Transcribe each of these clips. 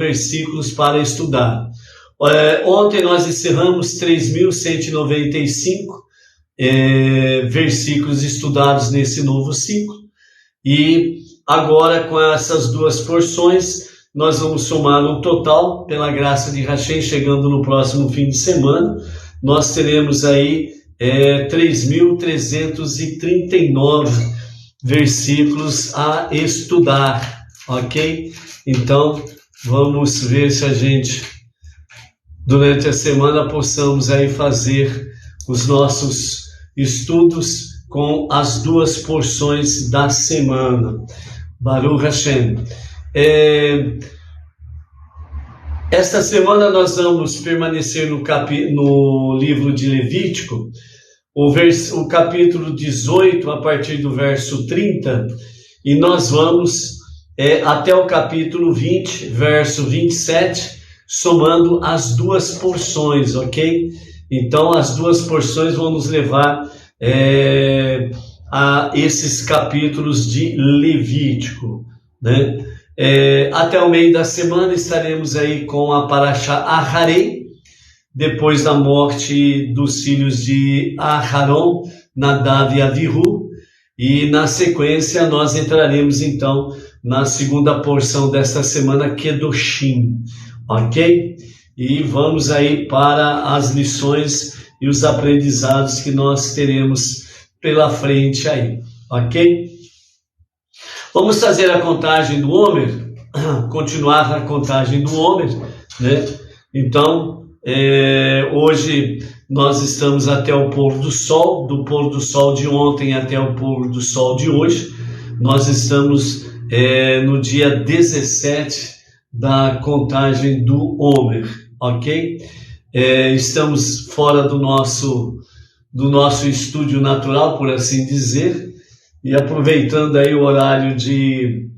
versículos para estudar. Ontem nós encerramos 3.195 versículos estudados nesse novo ciclo, e agora com essas duas porções nós vamos somar um total, pela graça de Hashem, chegando no próximo fim de semana, nós teremos aí 3.339 versículos a estudar, ok? Então, vamos ver se a gente, durante a semana, possamos aí fazer os nossos estudos com as duas porções da semana. Baruch Hashem. Esta semana nós vamos permanecer no livro de Levítico, o capítulo 18, a partir do verso 30, e nós vamos até o capítulo 20, verso 27, somando as duas porções, ok? Então, as duas porções vão nos levar a esses capítulos de Levítico, né? Até o meio da semana estaremos aí com a Parashá Aharei, depois da morte dos filhos de Aharon, Nadav e Avihu, e na sequência nós entraremos então na segunda porção desta semana, Kedoshim, ok? E vamos aí para as lições e os aprendizados que nós teremos pela frente aí, ok? Vamos fazer a contagem do Homer, continuar a contagem do Homer, né? Então, hoje nós estamos até o pôr do sol, do pôr do sol de ontem até o pôr do sol de hoje. Nós estamos no dia 17 da contagem do Homer, ok? Estamos fora do nosso estúdio natural, por assim dizer, e aproveitando aí o horário de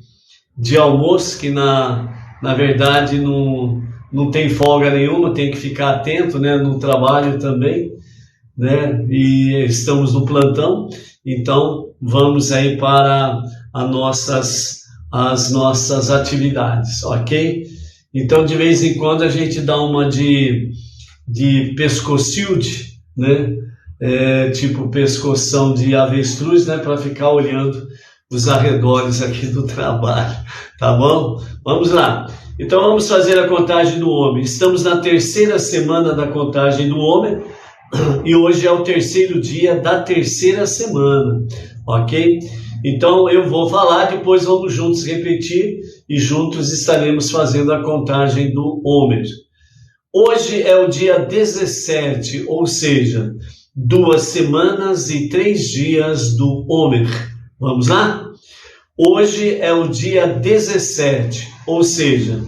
almoço, que na verdade não tem folga nenhuma, tem que ficar atento, né, no trabalho também, né, e estamos no plantão, então vamos aí para as nossas atividades, ok? Então de vez em quando a gente dá uma de pescocilde, né, tipo pescoção de avestruz, né, para ficar olhando os arredores aqui do trabalho, tá bom? Vamos lá. Então vamos fazer a contagem do homem. Estamos na terceira semana da contagem do homem e hoje é o terceiro dia da terceira semana, ok? Então eu vou falar, depois vamos juntos repetir e juntos estaremos fazendo a contagem do Homer. Hoje é o dia 17, ou seja, 2 semanas e 3 dias do Homer. Vamos lá? Hoje é o dia 17, ou seja,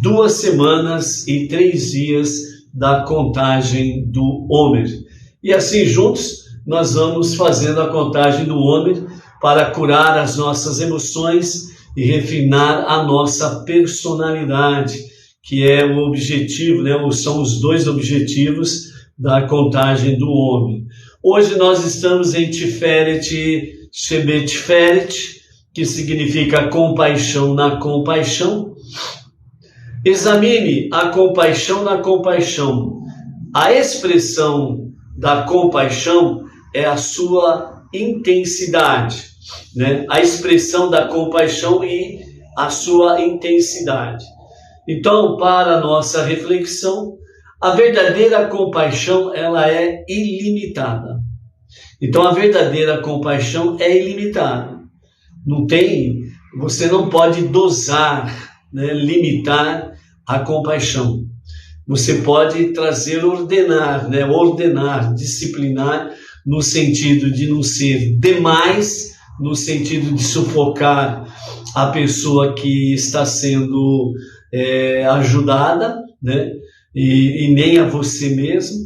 2 semanas e 3 dias da contagem do Homer. E assim juntos nós vamos fazendo a contagem do Homer para curar as nossas emoções e refinar a nossa personalidade, que é o objetivo, né? São os dois objetivos da contagem do Homer. Hoje nós estamos em Tiferet Shebet Tiferet, que significa compaixão na compaixão. Examine a compaixão na compaixão. A expressão da compaixão é a sua intensidade, né? A expressão da compaixão e a sua intensidade. Então, para a nossa reflexão, a verdadeira compaixão, ela é ilimitada. Então, a verdadeira compaixão é ilimitada. Você não pode dosar, né, limitar a compaixão. Você pode ordenar, disciplinar, no sentido de não ser demais, no sentido de sufocar a pessoa que está sendo ajudada, né? E nem a você mesmo,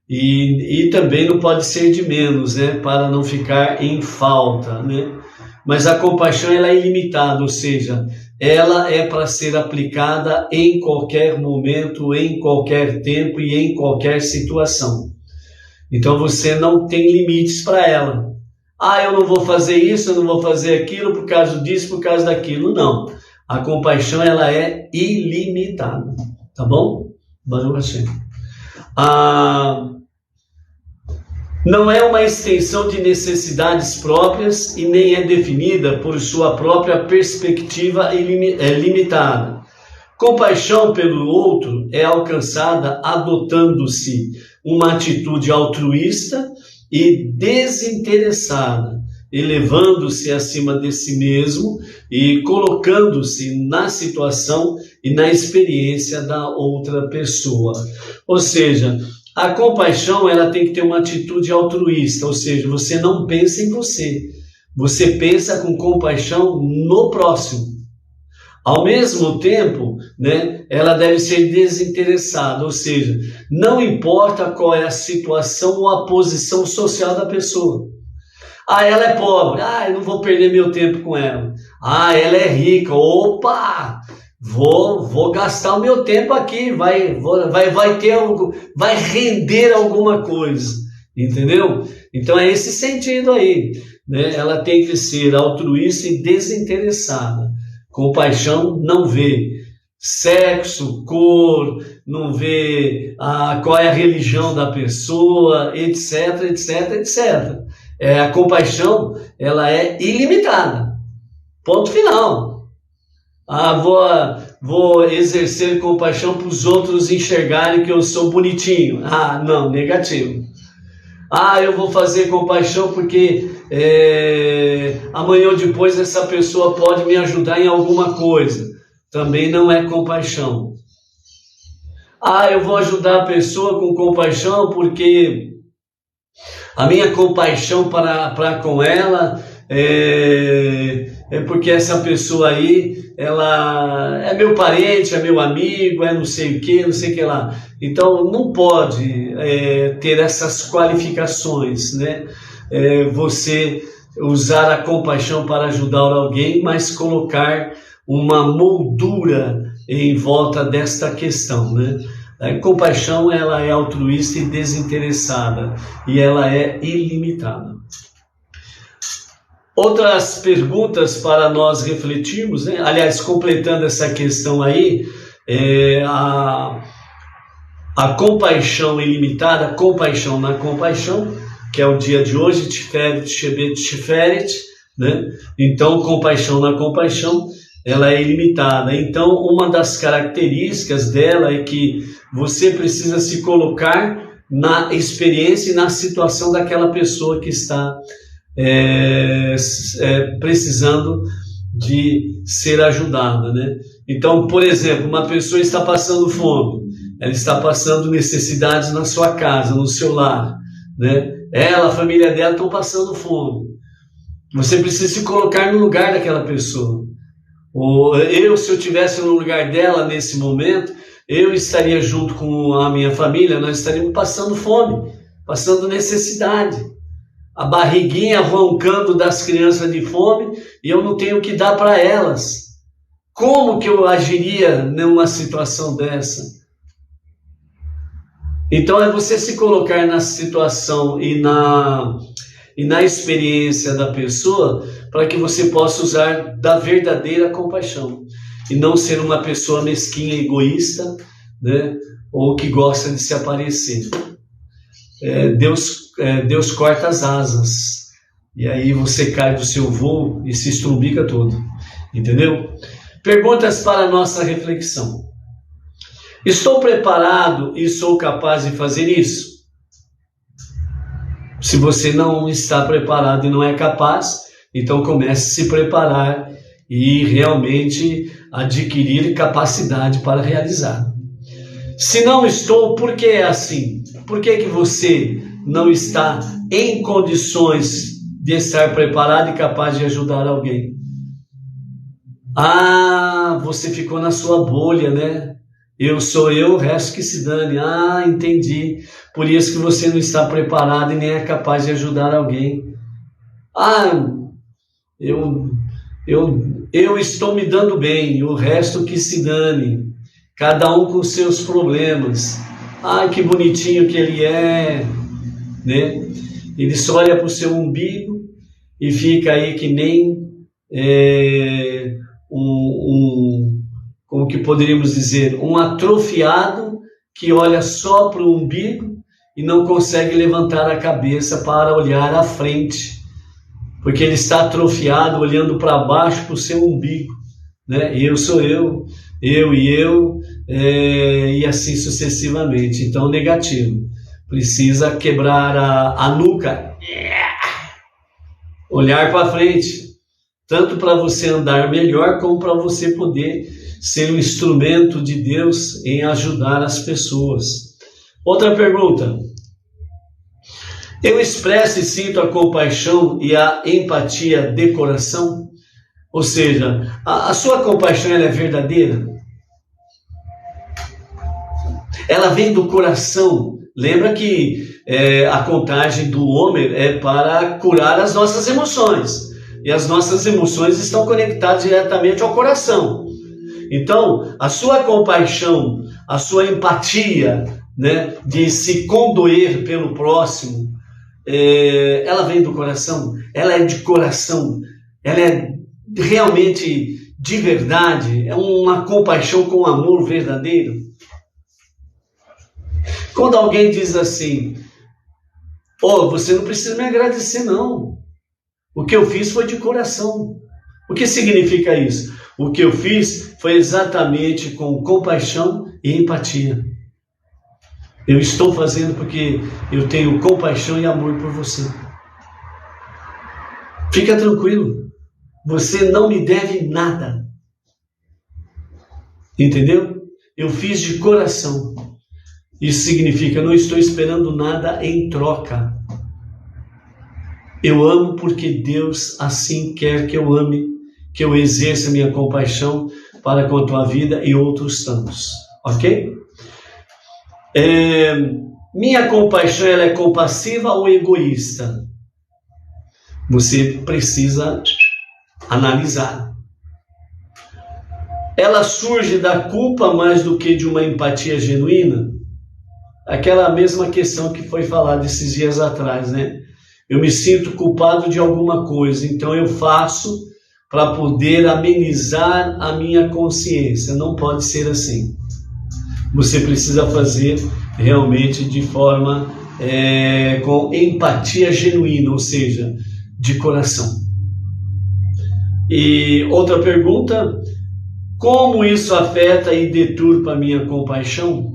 e também não pode ser de menos, né? Para não ficar em falta, né? Mas a compaixão, ela é ilimitada, ou seja, ela é para ser aplicada em qualquer momento, em qualquer tempo e em qualquer situação. Então você não tem limites para ela. Eu não vou fazer isso, eu não vou fazer aquilo por causa disso, por causa daquilo. Não. A compaixão, ela é ilimitada, tá bom? Baruch Hashem. Não é uma extensão de necessidades próprias e nem é definida por sua própria perspectiva limitada. Compaixão pelo outro é alcançada adotando-se uma atitude altruísta e desinteressada, elevando-se acima de si mesmo e colocando-se na situação e na experiência da outra pessoa. Ou seja, a compaixão, ela tem que ter uma atitude altruísta, ou seja, você não pensa em você, você pensa com compaixão no próximo. Ao mesmo tempo, né, ela deve ser desinteressada, ou seja, não importa qual é a situação ou a posição social da pessoa. Ela é pobre, eu não vou perder meu tempo com ela. Ela é rica, opa! Vou gastar o meu tempo aqui, vai render alguma coisa, entendeu? Então é esse sentido aí, né? Ela tem que ser altruísta e desinteressada. Compaixão não vê sexo, cor, não vê qual é a religião da pessoa, etc, etc, etc. A compaixão, ela é ilimitada. Ponto final. Vou exercer compaixão para os outros enxergarem que eu sou bonitinho. Não, negativo. Eu vou fazer compaixão porque amanhã ou depois essa pessoa pode me ajudar em alguma coisa. Também não é compaixão. Eu vou ajudar a pessoa com compaixão porque a minha compaixão para com ela é porque essa pessoa aí, ela é meu parente, é meu amigo, é não sei o que lá. Então, não pode ter essas qualificações, né? Você usar a compaixão para ajudar alguém, mas colocar uma moldura em volta desta questão, né? A compaixão, ela é altruísta e desinteressada, e ela é ilimitada. Outras perguntas para nós refletirmos, né? Aliás, completando essa questão aí, a compaixão ilimitada, compaixão na compaixão, que é o dia de hoje, Tiferet, Shebet, Tiferet, né? Então, compaixão na compaixão, ela é ilimitada. Então, uma das características dela é que você precisa se colocar na experiência e na situação daquela pessoa que está precisando de ser ajudada, né? Então, por exemplo, uma pessoa está passando fome, ela está passando necessidades na sua casa, no seu lar, né? A família dela estão passando fome. Você precisa se colocar no lugar daquela pessoa. Se eu estivesse no lugar dela nesse momento, eu estaria junto com a minha família, nós estaríamos passando fome, passando necessidade. A barriguinha roncando das crianças de fome e eu não tenho o que dar para elas. Como que eu agiria numa situação dessa? Então é você se colocar na situação e na experiência da pessoa para que você possa usar da verdadeira compaixão e não ser uma pessoa mesquinha, egoísta, né? Ou que gosta de se aparecer. Deus corta as asas e aí você cai do seu voo e se estrubica todo, entendeu? Perguntas para a nossa reflexão. Estou preparado e sou capaz de fazer isso? Se você não está preparado e não é capaz, então comece a se preparar e realmente adquirir capacidade para realizar. Se não estou, por que é assim? Por que você não está em condições de estar preparado e capaz de ajudar alguém? Você ficou na sua bolha, né? Eu sou eu, o resto que se dane. Entendi. Por isso que você não está preparado e nem é capaz de ajudar alguém. Eu estou me dando bem, o resto que se dane. Cada um com seus problemas. Que bonitinho que ele é, né? Ele só olha para o seu umbigo e fica aí que nem como que poderíamos dizer, um atrofiado que olha só para o umbigo e não consegue levantar a cabeça para olhar à frente, porque ele está atrofiado, olhando para baixo para o seu umbigo, né? Eu sou eu e eu, e assim sucessivamente. Então, negativo. Precisa quebrar a nuca, olhar para frente, tanto para você andar melhor, como para você poder ser um instrumento de Deus em ajudar as pessoas. Outra pergunta. Eu expresso e sinto a compaixão e a empatia de coração? Ou seja, a sua compaixão, ela é verdadeira? Ela vem do coração. Lembra que a contagem do Homer é para curar as nossas emoções. E as nossas emoções estão conectadas diretamente ao coração. Então, a sua compaixão, a sua empatia, né, de se condoer pelo próximo, ela vem do coração, ela é de coração, ela é realmente de verdade, é uma compaixão com amor verdadeiro. Quando alguém diz assim, você não precisa me agradecer não, o que eu fiz foi de coração. O que significa isso? O que eu fiz foi exatamente com compaixão e empatia. Eu estou fazendo porque eu tenho compaixão e amor por você. Fica tranquilo. Você não me deve nada. Entendeu? Eu fiz de coração. Isso significa, eu não estou esperando nada em troca. Eu amo porque Deus assim quer que eu ame, que eu exerça minha compaixão para com a tua vida e outros tantos. Ok? Minha compaixão, ela é compassiva ou egoísta? Você precisa analisar. Ela surge da culpa mais do que de uma empatia genuína? Aquela mesma questão que foi falada esses dias atrás, né? Eu me sinto culpado de alguma coisa, então eu faço para poder amenizar a minha consciência. Não pode ser assim. Você precisa fazer realmente de forma com empatia genuína, ou seja, de coração. E outra pergunta, como isso afeta e deturpa a minha compaixão?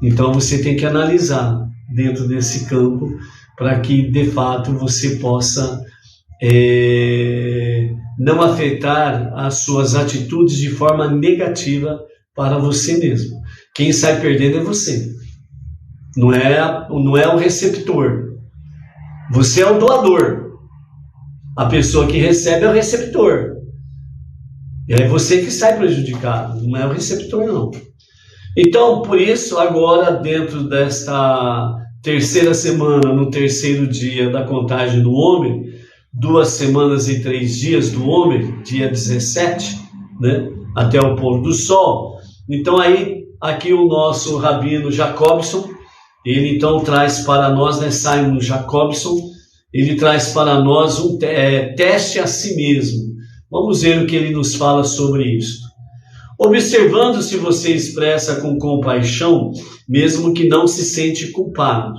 Então você tem que analisar dentro desse campo para que de fato você possa não afetar as suas atitudes de forma negativa para você mesmo. Quem sai perdendo é você, não é o receptor. Você é o doador, a pessoa que recebe é o receptor. E é você que sai prejudicado, não é o receptor não. Então, por isso, agora dentro desta terceira semana, no terceiro dia da contagem do homem, 2 semanas e 3 dias do homem, dia 17, né, até o pôr do sol. Então aí, aqui o nosso Rabino Jacobson, ele então traz para nós, né, Simon Jacobson, ele traz para nós um teste a si mesmo. Vamos ver o que ele nos fala sobre isso. Observando se você expressa com compaixão, mesmo que não se sente culpado.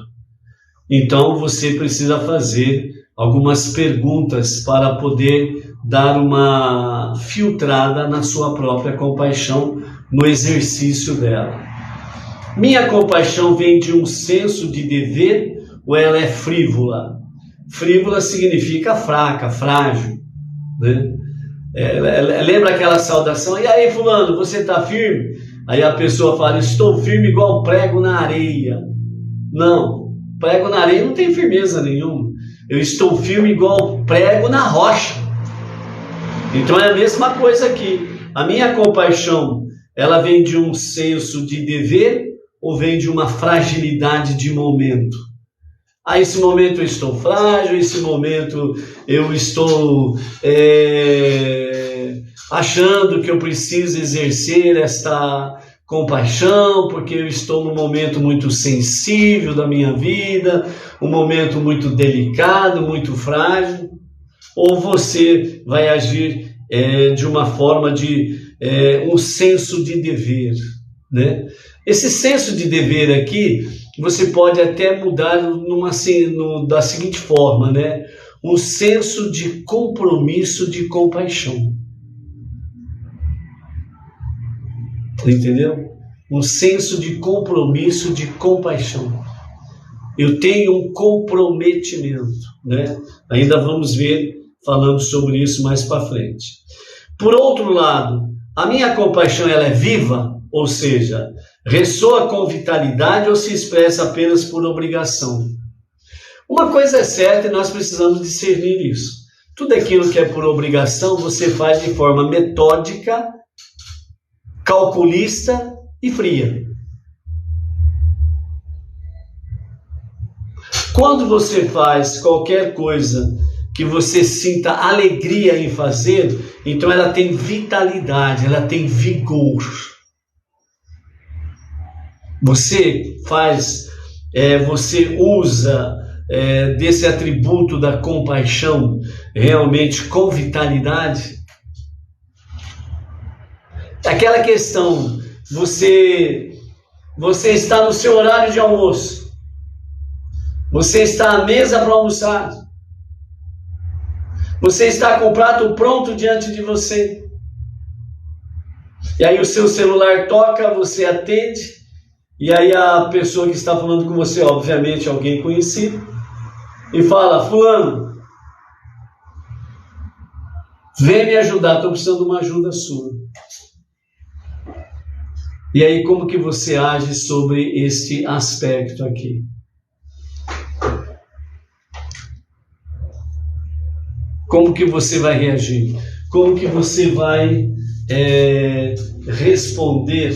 Então você precisa fazer algumas perguntas para poder dar uma filtrada na sua própria compaixão, no exercício dela. Minha compaixão vem de um senso de dever ou ela é frívola? Frívola significa fraca, frágil, né? Lembra aquela saudação? E aí, fulano, você está firme? Aí a pessoa fala, estou firme igual prego na areia. Não, prego na areia não tem firmeza nenhuma. Eu estou firme igual prego na rocha. Então é a mesma coisa aqui. A minha compaixão, ela vem de um senso de dever ou vem de uma fragilidade de momento? Esse momento eu estou frágil, esse momento eu estou achando que eu preciso exercer esta compaixão, porque eu estou num momento muito sensível da minha vida, um momento muito delicado, muito frágil. Ou você vai agir de uma forma de um senso de dever, né? Esse senso de dever aqui, você pode até mudar da seguinte forma, né? Um senso de compromisso, de compaixão. Entendeu? Um senso de compromisso, de compaixão. Eu tenho um comprometimento, né? Ainda vamos ver, falando sobre isso mais para frente. Por outro lado, a minha compaixão, ela é viva, ou seja, ressoa com vitalidade ou se expressa apenas por obrigação? Uma coisa é certa e nós precisamos discernir isso. Tudo aquilo que é por obrigação, você faz de forma metódica, calculista e fria. Quando você faz qualquer coisa que você sinta alegria em fazer, então ela tem vitalidade, ela tem vigor. Você usa desse atributo da compaixão realmente com vitalidade. Aquela questão, você está no seu horário de almoço, você está à mesa para almoçar, você está com o prato pronto diante de você, e aí o seu celular toca, você atende, e aí a pessoa que está falando com você, obviamente alguém conhecido, e fala: fulano, vem me ajudar, estou precisando de uma ajuda sua. E aí como que você age sobre este aspecto aqui? Como que você vai reagir? Como que você vai responder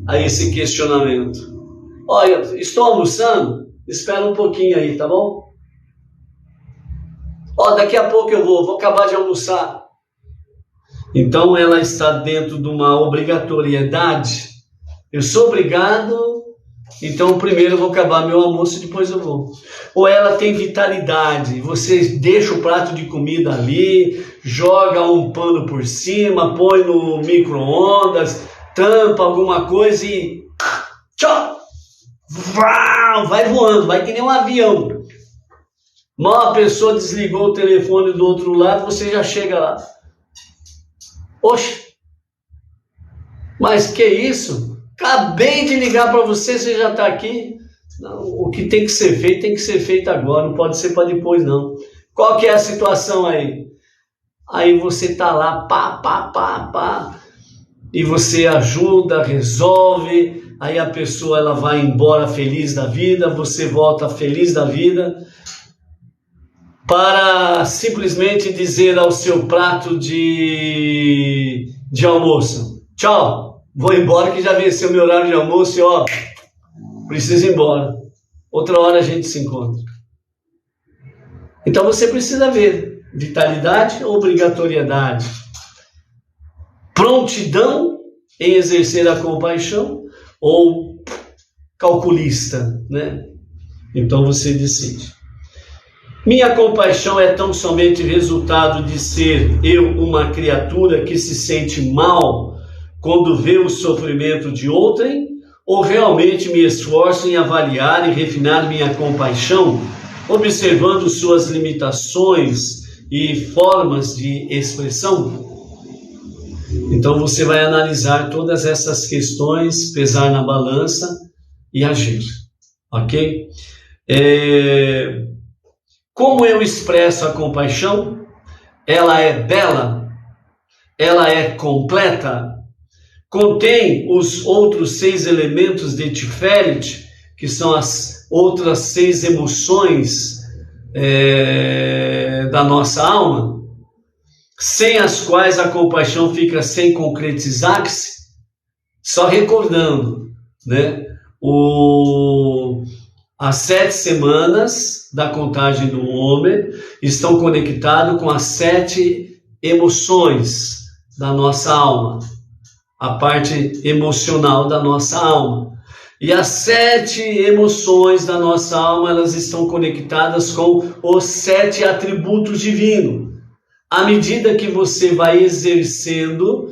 a esse questionamento? Olha, estou almoçando? Espera um pouquinho aí, tá bom? Daqui a pouco eu vou acabar de almoçar. Então ela está dentro de uma obrigatoriedade. Eu sou obrigado, então primeiro eu vou acabar meu almoço e depois eu vou. Ou ela tem vitalidade, você deixa o prato de comida ali, joga um pano por cima, põe no micro-ondas, tampa alguma coisa e tchau! Vai voando, vai que nem um avião. Mal a pessoa desligou o telefone do outro lado, você já chega lá. Oxe, mas que isso? Acabei de ligar para você, você já está aqui? Não, o que tem que ser feito agora, não pode ser para depois não. Qual que é a situação aí? Aí você está lá, pá, e você ajuda, resolve, aí a pessoa ela vai embora feliz da vida, você volta feliz da vida, para simplesmente dizer ao seu prato de almoço: tchau, vou embora que já venceu meu horário de almoço e preciso ir embora. Outra hora a gente se encontra. Então você precisa ver vitalidade ou obrigatoriedade, prontidão em exercer a compaixão ou calculista, né? Então você decide. Minha compaixão é tão somente resultado de ser eu uma criatura que se sente mal quando vê o sofrimento de outrem, ou realmente me esforço em avaliar e refinar minha compaixão, observando suas limitações e formas de expressão? Então você vai analisar todas essas questões, pesar na balança e agir, ok? Como eu expresso a compaixão? Ela é bela? Ela é completa? Contém os outros 6 elementos de Tiferet, que são as outras 6 emoções da nossa alma, sem as quais a compaixão fica sem concretizar-se? Só recordando, né? As 7 semanas da contagem do homem estão conectadas com as 7 emoções da nossa alma, a parte emocional da nossa alma. E as 7 emoções da nossa alma, elas estão conectadas com os 7 atributos divinos. à medida que você vai exercendo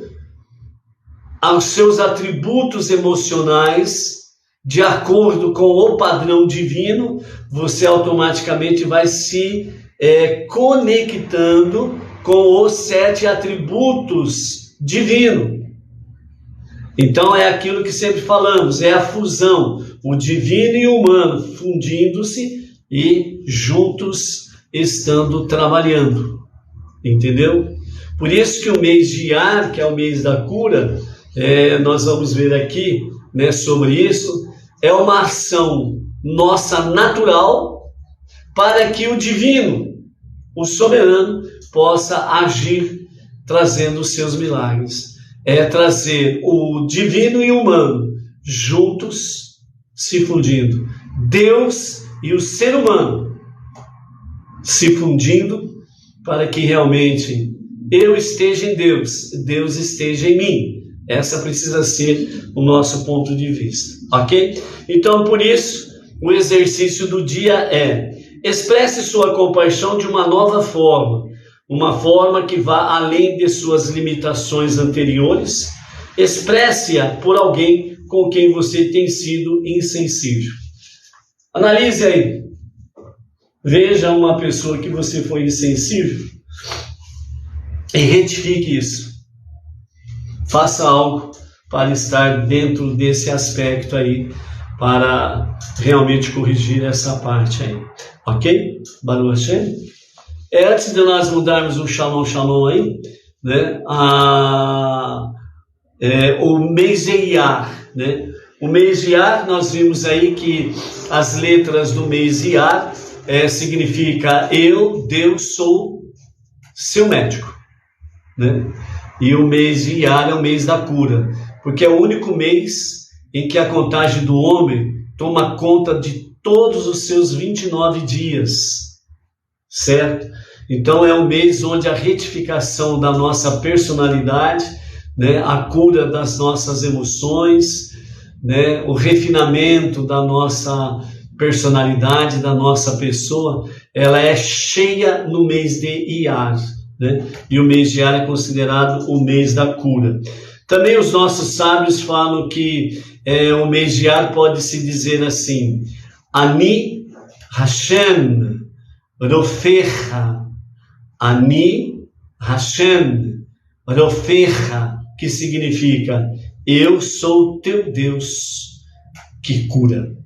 os seus atributos emocionais de acordo com o padrão divino, você automaticamente vai se conectando com os 7 atributos divinos. Então é aquilo que sempre falamos, é a fusão, o divino e o humano fundindo-se e juntos estando trabalhando, entendeu? Por isso que o mês de Iyar, que é o mês da cura, nós vamos ver aqui, né, sobre isso, é uma ação nossa natural para que o divino, o soberano, possa agir trazendo os seus milagres. É trazer o divino e o humano juntos se fundindo. Deus e o ser humano se fundindo para que realmente eu esteja em Deus, Deus esteja em mim. Essa precisa ser o nosso ponto de vista, ok? Então, por isso, o exercício do dia é: expresse sua compaixão de uma nova forma, uma forma que vá além de suas limitações anteriores. Expresse-a por alguém com quem você tem sido insensível. Analise aí. Veja uma pessoa que você foi insensível e retifique isso. Faça algo para estar dentro desse aspecto aí, para realmente corrigir essa parte aí. Ok? Baruch Hashem. Antes de nós mudarmos o Shalom aí, né? O mês de Iyar, né? O mês de Iyar, nós vimos aí que as letras do mês de Iyar significa Deus sou seu médico, né? E o mês de Iyar é o mês da cura, porque é o único mês em que a contagem do homem toma conta de todos os seus 29 dias, certo? Então é um mês onde a retificação da nossa personalidade, né, a cura das nossas emoções, né, o refinamento da nossa personalidade, da nossa pessoa, ela é cheia no mês de Iyar, né? E o mês de Iyar é considerado o mês da cura. Também os nossos sábios falam que o mês de Iyar pode se dizer assim: Ani Hashem Rofecha, Ani Hashem Rofecha, que significa eu sou teu Deus que cura.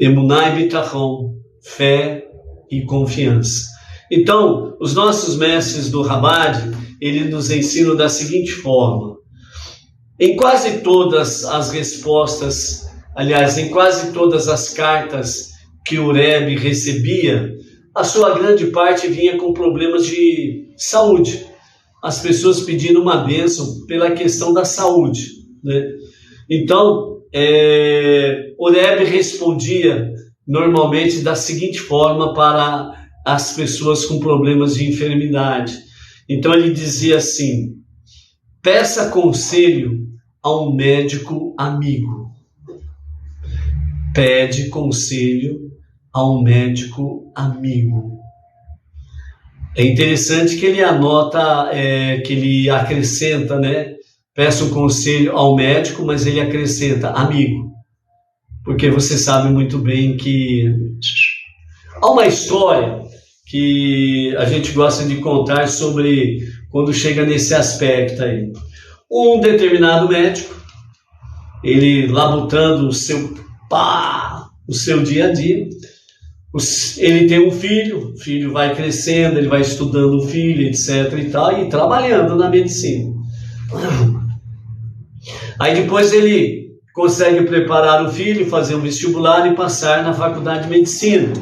Emunah e Bitachon, fé e confiança. Então, os nossos mestres do Chabad, eles nos ensinam da seguinte forma: em quase todas as respostas, aliás, em quase todas as cartas que o Rebbe recebia, a sua grande parte vinha com problemas de saúde. As pessoas pedindo uma bênção pela questão da saúde, né? Então, o Rebbe respondia normalmente da seguinte forma para as pessoas com problemas de enfermidade. Então ele dizia assim: peça conselho a um médico amigo. Pede conselho a um médico amigo. É interessante que ele anota, que ele acrescenta, né? Peça um conselho ao médico, mas ele acrescenta amigo. Porque você sabe muito bem que há uma história que a gente gosta de contar sobre quando chega nesse aspecto aí. Um determinado médico, ele labutando o seu dia a dia, ele tem um filho, o filho vai crescendo, ele vai estudando o filho, etc. e tal, e trabalhando na medicina. Aí depois ele consegue preparar o filho, fazer um vestibular e passar na faculdade de medicina.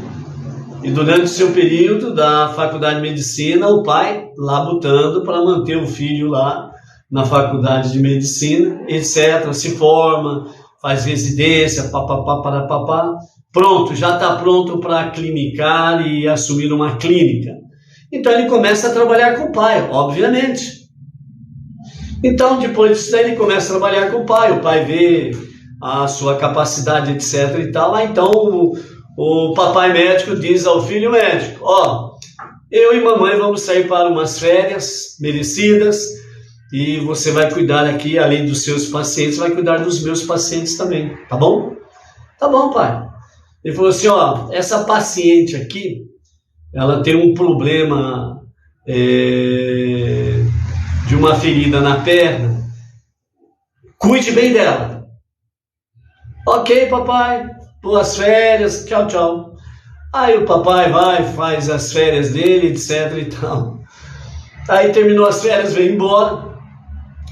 E durante o seu período da faculdade de medicina, o pai labutando para manter o filho lá na faculdade de medicina, etc. Se forma, faz residência, papapá. Pronto, já está pronto para clinicar e assumir uma clínica. Então ele começa a trabalhar com o pai, obviamente. Então depois disso ele começa a trabalhar com o pai vê a sua capacidade, etc. e tal. Então o papai médico diz ao filho médico: ó, eu e mamãe vamos sair para umas férias merecidas e você vai cuidar aqui, além dos seus pacientes, vai cuidar dos meus pacientes também, tá bom? Tá bom, pai. Ele falou assim: ó, essa paciente aqui, ela tem um problema de uma ferida na perna, cuide bem dela. Ok, papai, boas férias, tchau, tchau. Aí o papai vai, faz as férias dele, etc e tal. Aí terminou as férias, veio embora.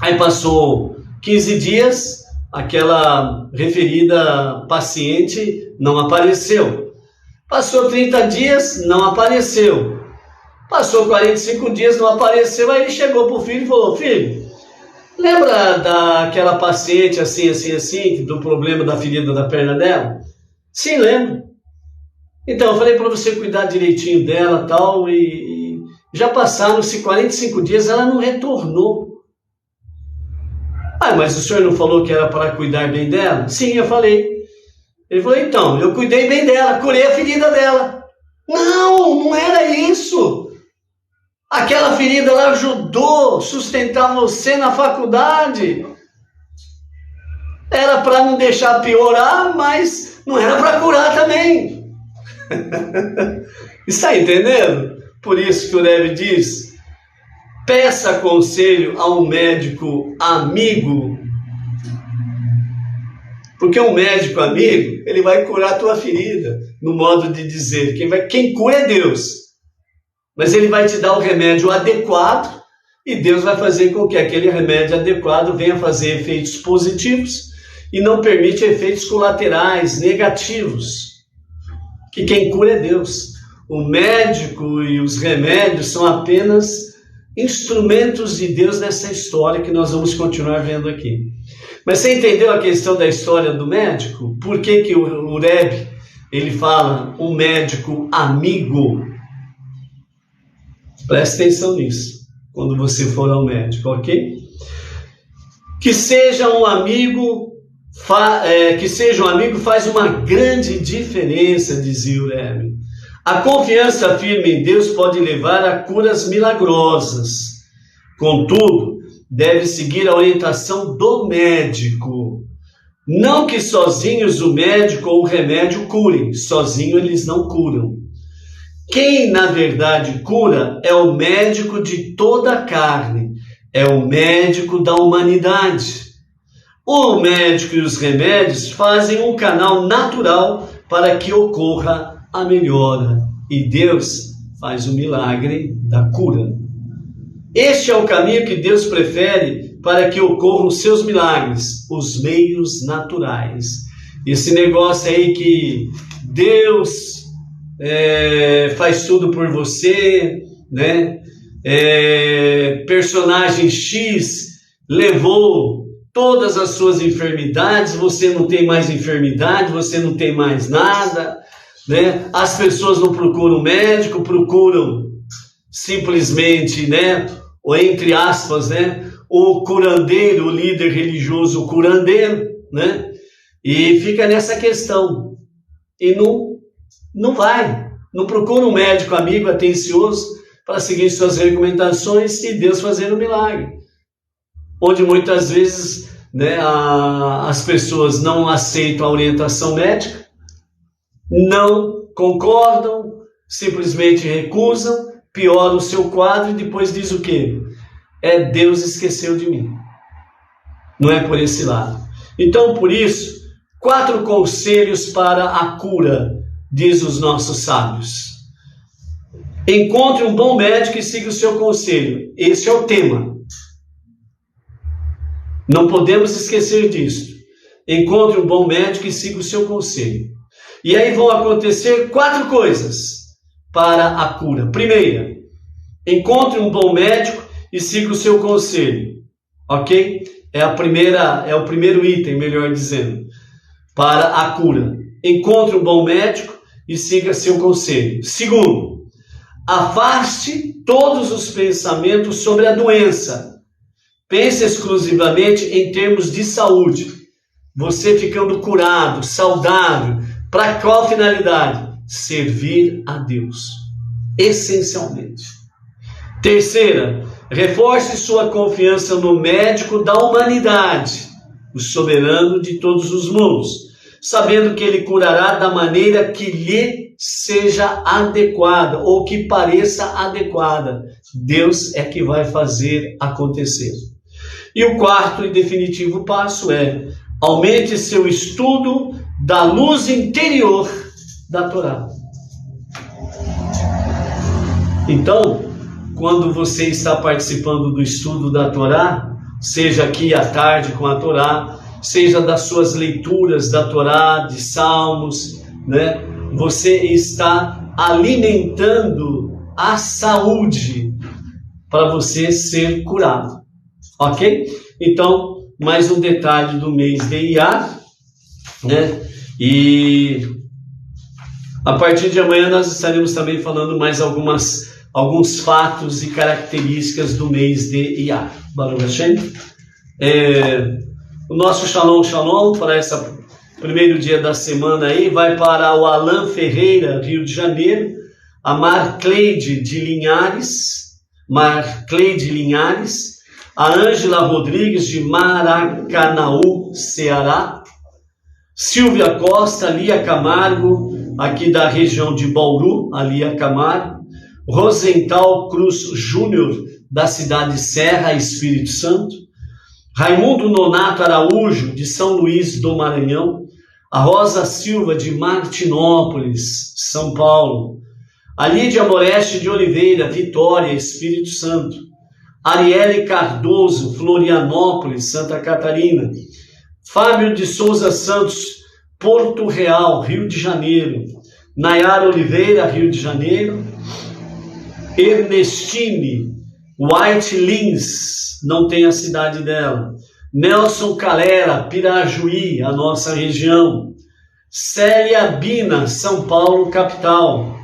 Aí passou 15 dias, aquela referida paciente não apareceu. Passou 30 dias, não apareceu. Passou 45 dias, não apareceu. Aí ele chegou para o filho e falou: filho, lembra daquela paciente assim, assim, assim, do problema da ferida da perna dela? Sim, lembro. Então, eu falei para você cuidar direitinho dela tal, e já passaram-se 45 dias, ela não retornou. Ah, mas o senhor não falou que era para cuidar bem dela? Sim, eu falei. Ele falou: então, eu cuidei bem dela, curei a ferida dela. Não, não era isso. Aquela ferida ela ajudou a sustentar você na faculdade. Era para não deixar piorar, mas não era para curar também. Está entendendo? Por isso que o Rebbe diz: peça conselho a um médico amigo. Porque um médico amigo, ele vai curar a tua ferida, no modo de dizer. Quem cura é Deus. Mas ele vai te dar o remédio adequado e Deus vai fazer com que aquele remédio adequado venha fazer efeitos positivos e não permite efeitos colaterais, negativos. Que quem cura é Deus. O médico e os remédios são apenas instrumentos de Deus nessa história que nós vamos continuar vendo aqui. Mas você entendeu a questão da história do médico? Por que o Rebbe, ele fala um médico amigo? Preste atenção nisso, quando você for ao médico, ok? Que seja um amigo faz uma grande diferença, dizia o Rebbe. A confiança firme em Deus pode levar a curas milagrosas. Contudo, deve seguir a orientação do médico. Não que sozinhos o médico ou o remédio curem, sozinho eles não curam. Quem, na verdade, cura é o médico de toda a carne, é o médico da humanidade. O médico e os remédios fazem um canal natural para que ocorra a melhora, e Deus faz o milagre da cura. Este é o caminho que Deus prefere para que ocorram os seus milagres, os meios naturais. Esse negócio aí que Deus faz tudo por você, né? Personagem X levou todas as suas enfermidades, você não tem mais enfermidade, você não tem mais nada, né? As pessoas não procuram médico, procuram simplesmente, né? Ou entre aspas, né? O curandeiro, o líder religioso, o curandeiro, né? E fica nessa questão. E não vai, não procura um médico amigo atencioso para seguir suas recomendações e Deus fazer um milagre. Onde muitas vezes, né, as pessoas não aceitam a orientação médica, não concordam, simplesmente recusam, pioram o seu quadro e depois diz o quê? Deus esqueceu de mim. Não é por esse lado. Então, por isso, 4 conselhos para a cura, diz os nossos sábios. Encontre um bom médico e siga o seu conselho. Esse é o tema. Não podemos esquecer disso. Encontre um bom médico e siga o seu conselho. E aí vão acontecer 4 coisas para a cura. Primeira, encontre um bom médico e siga o seu conselho. Ok? É o primeiro item, melhor dizendo, para a cura. Encontre um bom médico e siga seu conselho. Segundo, afaste todos os pensamentos sobre a doença. Pense exclusivamente em termos de saúde. Você ficando curado, saudável, Para qual finalidade? Servir a Deus, essencialmente. Terceira, reforce sua confiança no médico da humanidade, o soberano de todos os mundos, sabendo que ele curará da maneira que lhe seja adequada ou que pareça adequada. Deus é que vai fazer acontecer. E o quarto e definitivo passo é: aumente seu estudo da luz interior da Torá. Então, quando você está participando do estudo da Torá, seja aqui à tarde com a Torá, seja das suas leituras da Torá, de Salmos, né? Você está alimentando a saúde para você ser curado, ok? Então, mais um detalhe do mês de Iyar, né? E a partir de amanhã nós estaremos também falando mais alguns fatos e características do mês de Iyar. Baruch Hashem. O nosso Shalom para esse primeiro dia da semana aí vai para o Alan Ferreira, Rio de Janeiro, a Marcleide Linhares, a Ângela Rodrigues de Maracanaú, Ceará, Silvia Costa, Lia Camargo, aqui da região de Bauru, a Lia Camargo, Rosenthal Cruz Júnior, da cidade Serra, Espírito Santo, Raimundo Nonato Araújo, de São Luís do Maranhão, a Rosa Silva, de Martinópolis, São Paulo, a Lídia Moreste de Oliveira, Vitória, Espírito Santo, Arielle Cardoso, Florianópolis, Santa Catarina, Fábio de Souza Santos, Porto Real, Rio de Janeiro, Nayara Oliveira, Rio de Janeiro, Ernestine White Lins, não tem a cidade dela, Nelson Calera, Pirajuí, a nossa região, Célia Bina, São Paulo, capital,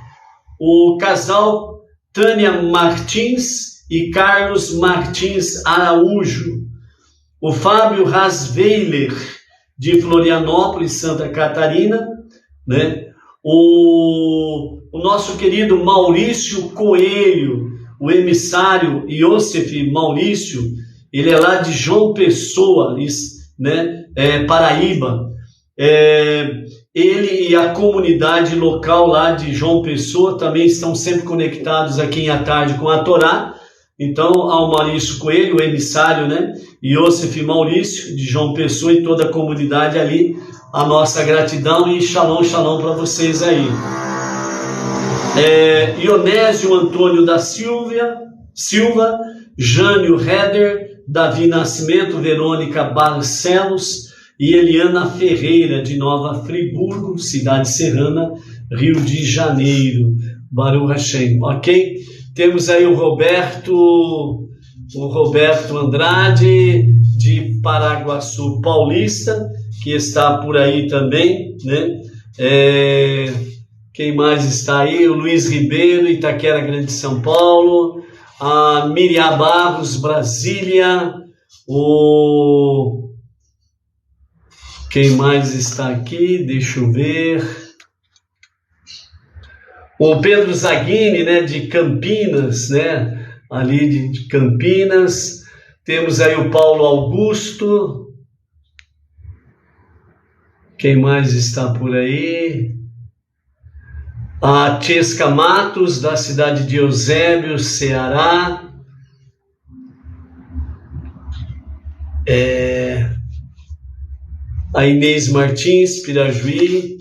o casal Tânia Martins e Carlos Martins Araújo, o Fábio Rasweiler, de Florianópolis, Santa Catarina, né? O nosso querido Maurício Coelho, o emissário Iosef Maurício, ele é lá de João Pessoa, né? Paraíba. Ele e a comunidade local lá de João Pessoa também estão sempre conectados aqui à tarde com a Torá. Então, ao Maurício Coelho, o emissário, né? Iosef Maurício, de João Pessoa, e toda a comunidade ali, a nossa gratidão e shalom para vocês aí. Ionésio Antônio da Silva, Jânio Heder, Davi Nascimento, Verônica Barcelos e Eliana Ferreira, de Nova Friburgo, cidade serrana, Rio de Janeiro. Baruch Hashem, ok? Temos aí o Roberto Andrade, de Paraguaçu Paulista, que está por aí também, né? Quem mais está aí? O Luiz Ribeiro, Itaquera Grande, São Paulo, a Miriam Barros, Brasília, quem mais está aqui? Deixa eu ver. O Pedro Zaghini, né, de Campinas, né? Ali de Campinas. Temos aí o Paulo Augusto. Quem mais está por aí? A Tiesca Matos, da cidade de Eusébio, Ceará. A Inês Martins, Pirajuí.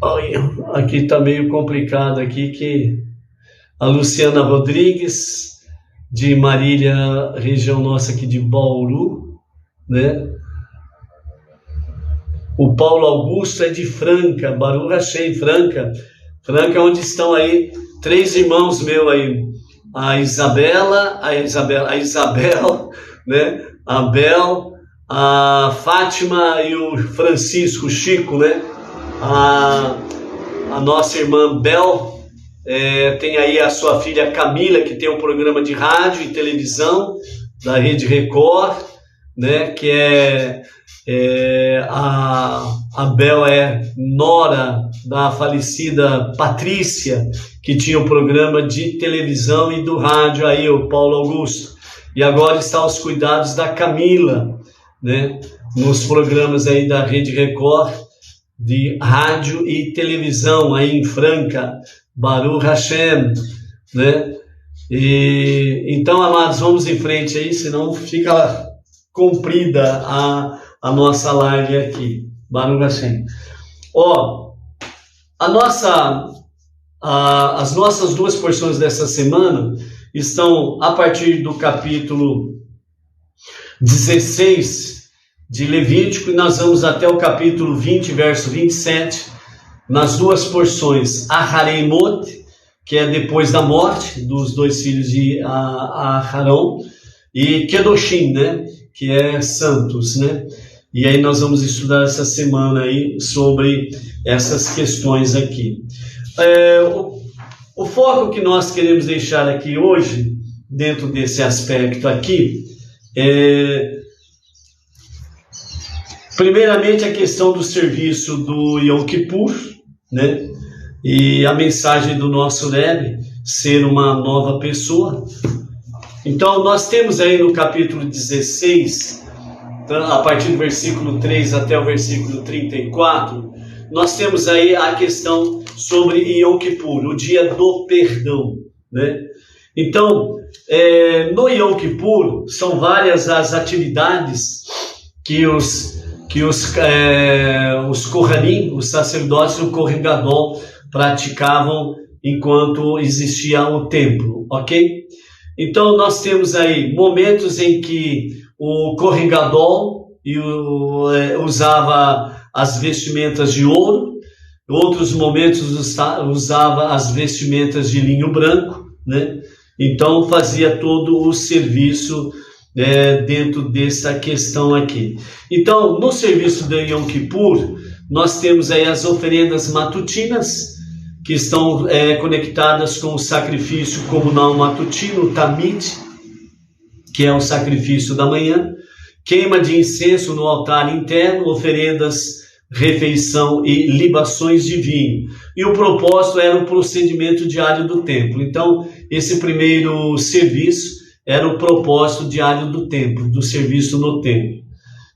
Olha, aqui está meio complicado aqui, que a Luciana Rodrigues, de Marília, região nossa aqui de Bauru, né? O Paulo Augusto é de Franca, Baruch Hashem, Franca, onde estão aí 3 irmãos meus aí, a Isabel, né? A Bel, a Fátima e o Francisco, o Chico, né? A nossa irmã Bel, tem aí a sua filha Camila, que tem um programa de rádio e televisão da Rede Record, né? Que é a A Bel é nora da falecida Patrícia, que tinha o programa de televisão e do rádio aí, o Paulo Augusto. E agora está aos cuidados da Camila, né? Nos programas aí da Rede Record, de rádio e televisão aí em Franca, Baruch Hashem, né? Então, amados, vamos em frente aí, senão fica comprida a nossa live aqui. Baruch Hashem. As nossas duas porções dessa semana estão a partir do capítulo 16 de Levítico, e nós vamos até o capítulo 20, verso 27, nas duas porções, Ahareimot, que é depois da morte dos dois filhos de Aharon, e Kedoshim, né, que é santos, né? E aí nós vamos estudar essa semana aí sobre essas questões aqui. O foco que nós queremos deixar aqui hoje, dentro desse aspecto aqui, primeiramente a questão do serviço do Yom Kippur, né? E a mensagem do nosso Rebbe, ser uma nova pessoa. Então nós temos aí no capítulo 16, a partir do versículo 3 até o versículo 34, nós temos aí a questão sobre Yom Kippur, o dia do perdão, né? Então, no Yom Kippur, são várias as atividades que os Kohanim, os sacerdotes do Kohen Gadol, praticavam enquanto existia o templo, ok? Então, nós temos aí momentos em que o Kohen Gadol usava as vestimentas de ouro, outros momentos usava as vestimentas de linho branco, né? Então fazia todo o serviço dentro dessa questão aqui. Então, no serviço de Yom Kippur, nós temos aí as oferendas matutinas, que estão conectadas com o sacrifício comunal matutino, o Tamid, que é o sacrifício da manhã, queima de incenso no altar interno, oferendas, refeição e libações de vinho. E o propósito era o procedimento diário do templo. Então, esse primeiro serviço era o propósito diário do templo, do serviço no templo.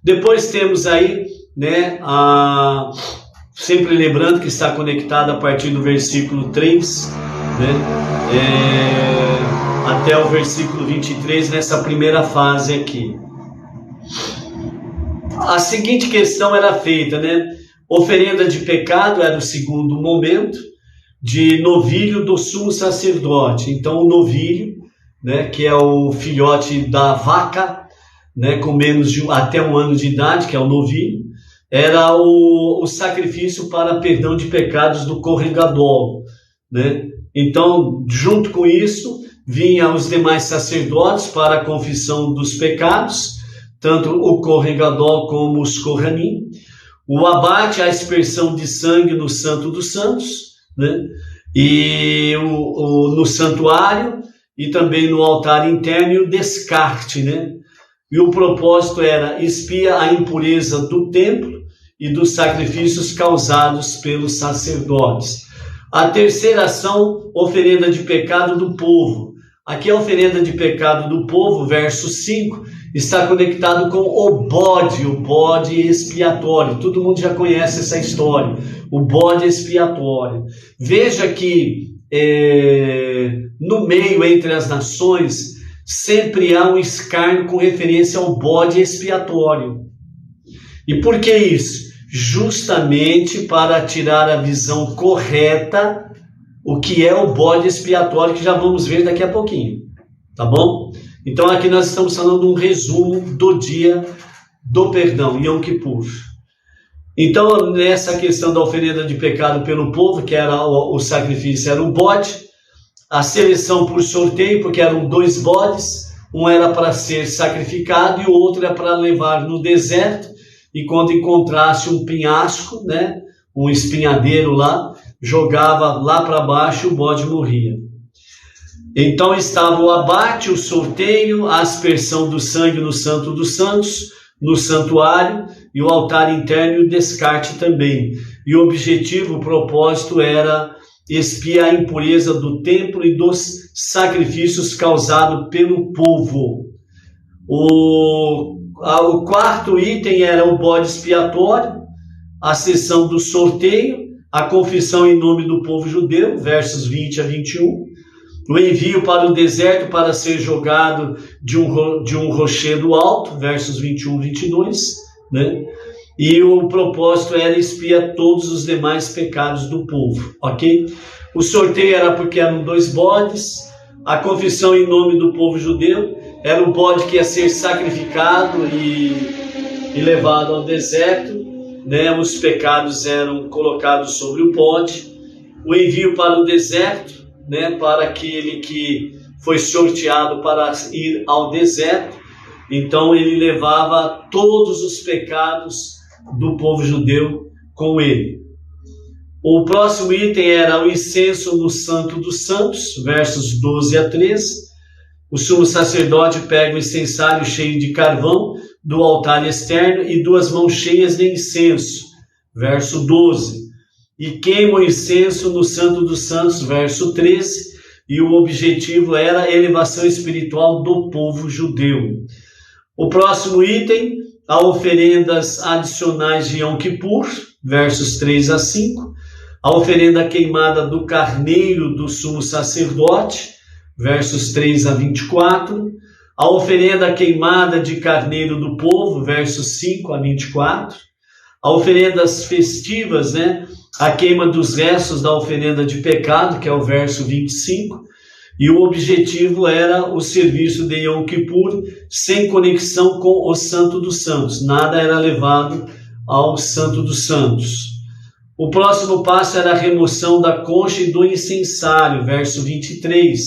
Depois temos aí, né, sempre lembrando que está conectado a partir do versículo 3, né, até o versículo 23, nessa primeira fase aqui. A seguinte questão era feita, né? Oferenda de pecado era o segundo momento, de novilho do sumo sacerdote. Então, o novilho, né, que é o filhote da vaca, né, com menos de até 1 ano de idade, que é o novilho, era o sacrifício para perdão de pecados do Kohen Gadol, né? Então, junto com isso, vinham os demais sacerdotes para a confissão dos pecados, tanto o Kohen Gadol como os Kohanim, o abate, a aspersão de sangue no Santo dos Santos, né? E no santuário, e também no altar interno, e o descarte, né? E o propósito era expiar a impureza do templo e dos sacrifícios causados pelos sacerdotes. A terceira ação, oferenda de pecado do povo. Aqui a oferenda de pecado do povo, verso 5, está conectado com o bode expiatório. Todo mundo já conhece essa história, o bode expiatório. Veja que no meio, entre as nações, sempre há um escárnio com referência ao bode expiatório. E por que isso? Justamente para tirar a visão correta o que é o bode expiatório, que já vamos ver daqui a pouquinho, tá bom? Então aqui nós estamos falando de um resumo do dia do perdão, Yom Kippur. Então, nessa questão da oferenda de pecado pelo povo, que era o sacrifício, era o bode, a seleção por sorteio, porque eram 2 bodes, um era para ser sacrificado e o outro era para levar no deserto, e quando encontrasse um penhasco, né, um espinhadeiro lá, jogava lá para baixo e o bode morria. Então estava o abate, o sorteio, a aspersão do sangue no Santo dos Santos, no santuário, e o altar interno e o descarte também. E o objetivo, o propósito era expiar a impureza do templo e dos sacrifícios causados pelo povo. O quarto item era o bode expiatório, a sessão do sorteio, a confissão em nome do povo judeu, versos 20 a 21, o envio para o deserto para ser jogado de um rochedo alto, versos 21 e 22, né? E o propósito era expiar todos os demais pecados do povo, ok? O sorteio era porque eram 2 bodes, a confissão em nome do povo judeu era o bode que ia ser sacrificado e levado ao deserto, né? Os pecados eram colocados sobre o bode. O envio para o deserto, né? Para aquele que foi sorteado para ir ao deserto, então ele levava todos os pecados do povo judeu com ele. O próximo item era o incenso no Santo dos Santos, versos 12 a 13. O sumo sacerdote pega o incensário cheio de carvão do altar externo e 2 mãos cheias de incenso, verso 12. E queima o incenso no Santo dos Santos, verso 13. E o objetivo era a elevação espiritual do povo judeu. O próximo item, a oferendas adicionais de Yom Kippur, versos 3 a 5. A oferenda queimada do carneiro do sumo sacerdote, versos 3 a 24. A oferenda queimada de carneiro do povo, versos 5 a 24. A oferendas festivas, né? A queima dos restos da oferenda de pecado, que é o verso 25. E o objetivo era o serviço de Yom Kippur sem conexão com o Santo dos Santos. Nada era levado ao Santo dos Santos. O próximo passo era a remoção da concha e do incensário, verso 23,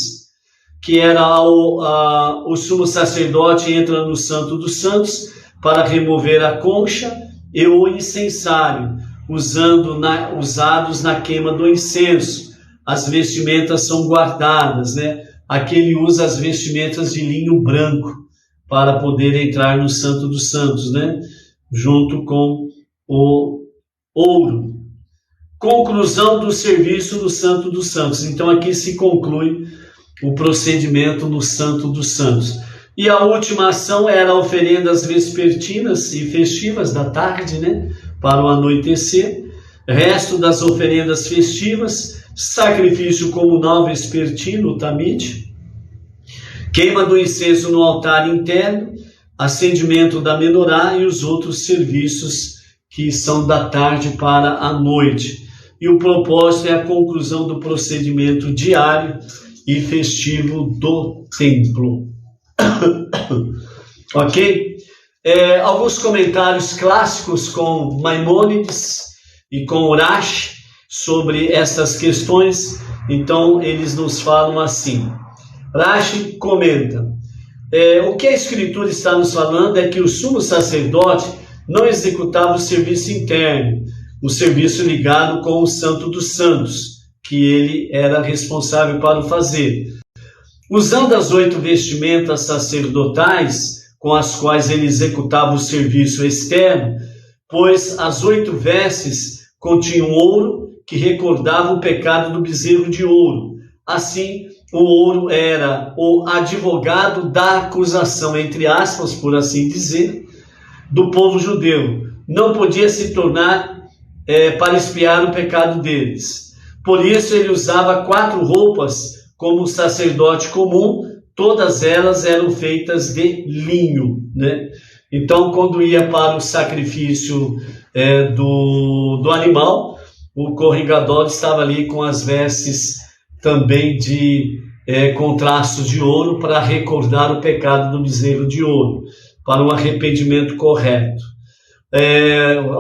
que era o sumo sacerdote entra no Santo dos Santos para remover a concha e o incensário, usados na queima do incenso. As vestimentas são guardadas, né? Aquele usa as vestimentas de linho branco para poder entrar no Santo dos Santos, né? Junto com o ouro. Conclusão do serviço do Santo dos Santos. Então aqui se conclui o procedimento no Santo dos Santos. E a última ação era a oferendas vespertinas e festivas da tarde, né? Para o anoitecer. Resto das oferendas festivas, sacrifício comunal vespertino, o tamid, queima do incenso no altar interno, acendimento da menorá e os outros serviços que são da tarde para a noite. E o propósito é a conclusão do procedimento diário e festivo do templo. Ok? Alguns comentários clássicos com Maimônides e com Urash sobre essas questões. Então eles nos falam assim. Rashi comenta, o que a Escritura está nos falando é que o sumo sacerdote não executava o serviço interno, o serviço ligado com o Santo dos Santos, que ele era responsável para o fazer. Usando as 8 vestimentas sacerdotais, com as quais ele executava o serviço externo, pois as 8 vestes continham ouro, que recordava o pecado do bezerro de ouro. Assim, o ouro era o advogado da acusação, entre aspas, por assim dizer, do povo judeu. Não podia se tornar para expiar o pecado deles. Por isso ele usava 4 roupas como um sacerdote comum, todas elas eram feitas de linho, né? Então, quando ia para o sacrifício do animal, o corregador estava ali com as vestes também com traços de ouro para recordar o pecado do bezerro de ouro, para um arrependimento correto.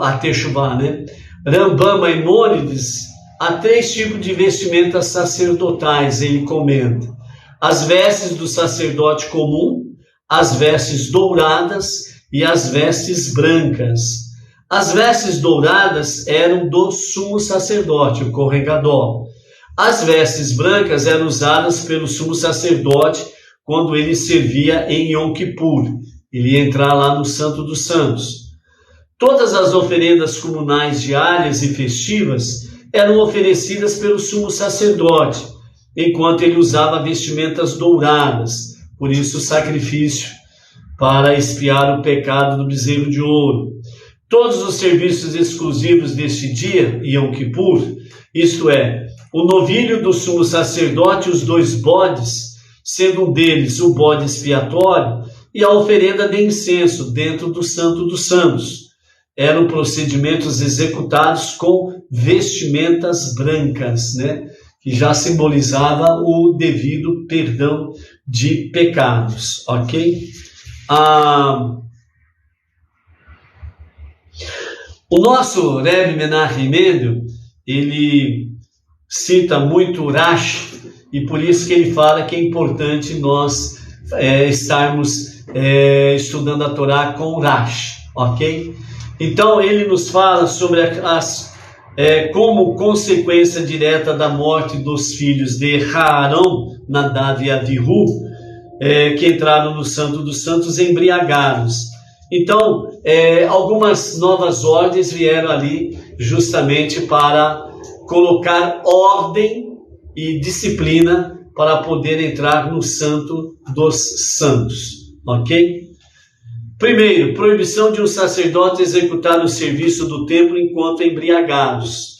A Teshuvá, né? Rambam Maimônides, há 3 tipos de vestimentas sacerdotais, ele comenta. As vestes do sacerdote comum, as vestes douradas e as vestes brancas. As vestes douradas eram do sumo sacerdote, o corregador. As vestes brancas eram usadas pelo sumo sacerdote quando ele servia em Yom Kippur. Ele ia entrar lá no Santo dos Santos. Todas as oferendas comunais diárias e festivas eram oferecidas pelo sumo sacerdote, enquanto ele usava vestimentas douradas, por isso o sacrifício para expiar o pecado do bezerro de ouro. Todos os serviços exclusivos deste dia, Yom Kippur, isto é, o novilho do sumo sacerdote e os 2 bodes, sendo um deles o bode expiatório, e a oferenda de incenso dentro do Santo dos Santos, eram procedimentos executados com vestimentas brancas, né? Que já simbolizava o devido perdão de pecados, ok? O nosso Rebbe Menachem Mendel, ele cita muito Rashi, e por isso que ele fala que é importante nós estarmos estudando a Torá com Rashi, ok? Então ele nos fala sobre como consequência direta da morte dos filhos de Aarão, Nadav e Avihu, que entraram no Santo dos Santos embriagados. Então, algumas novas ordens vieram ali justamente para colocar ordem e disciplina para poder entrar no Santo dos Santos, ok? Primeiro, proibição de um sacerdote executar o serviço do templo enquanto embriagados,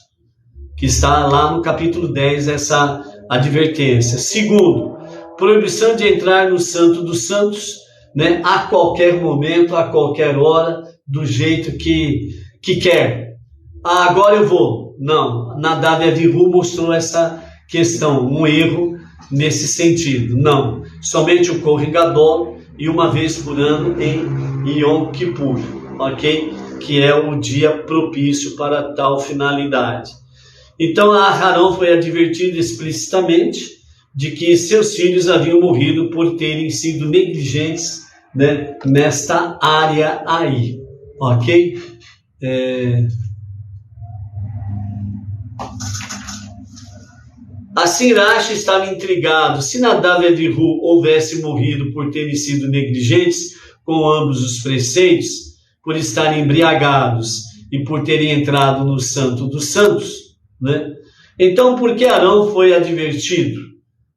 que está lá no capítulo 10, essa advertência. Segundo, proibição de entrar no Santo dos Santos, né, a qualquer momento, a qualquer hora, do jeito que quer. Agora eu vou. Não, Nadav e Avihu mostrou essa questão, um erro nesse sentido. Não, somente o Kohen Gadol e uma vez por ano em Yom Kippur, ok? Que é o dia propício para tal finalidade. Então Aarão foi advertido explicitamente de que seus filhos haviam morrido por terem sido negligentes, né, nesta área aí, ok? Assim Rashi estava intrigado. Se Nadav e Avihu houvessem morrido por terem sido negligentes com ambos os preceitos, por estarem embriagados e por terem entrado no Santo dos Santos, né? Então, por que Arão foi advertido,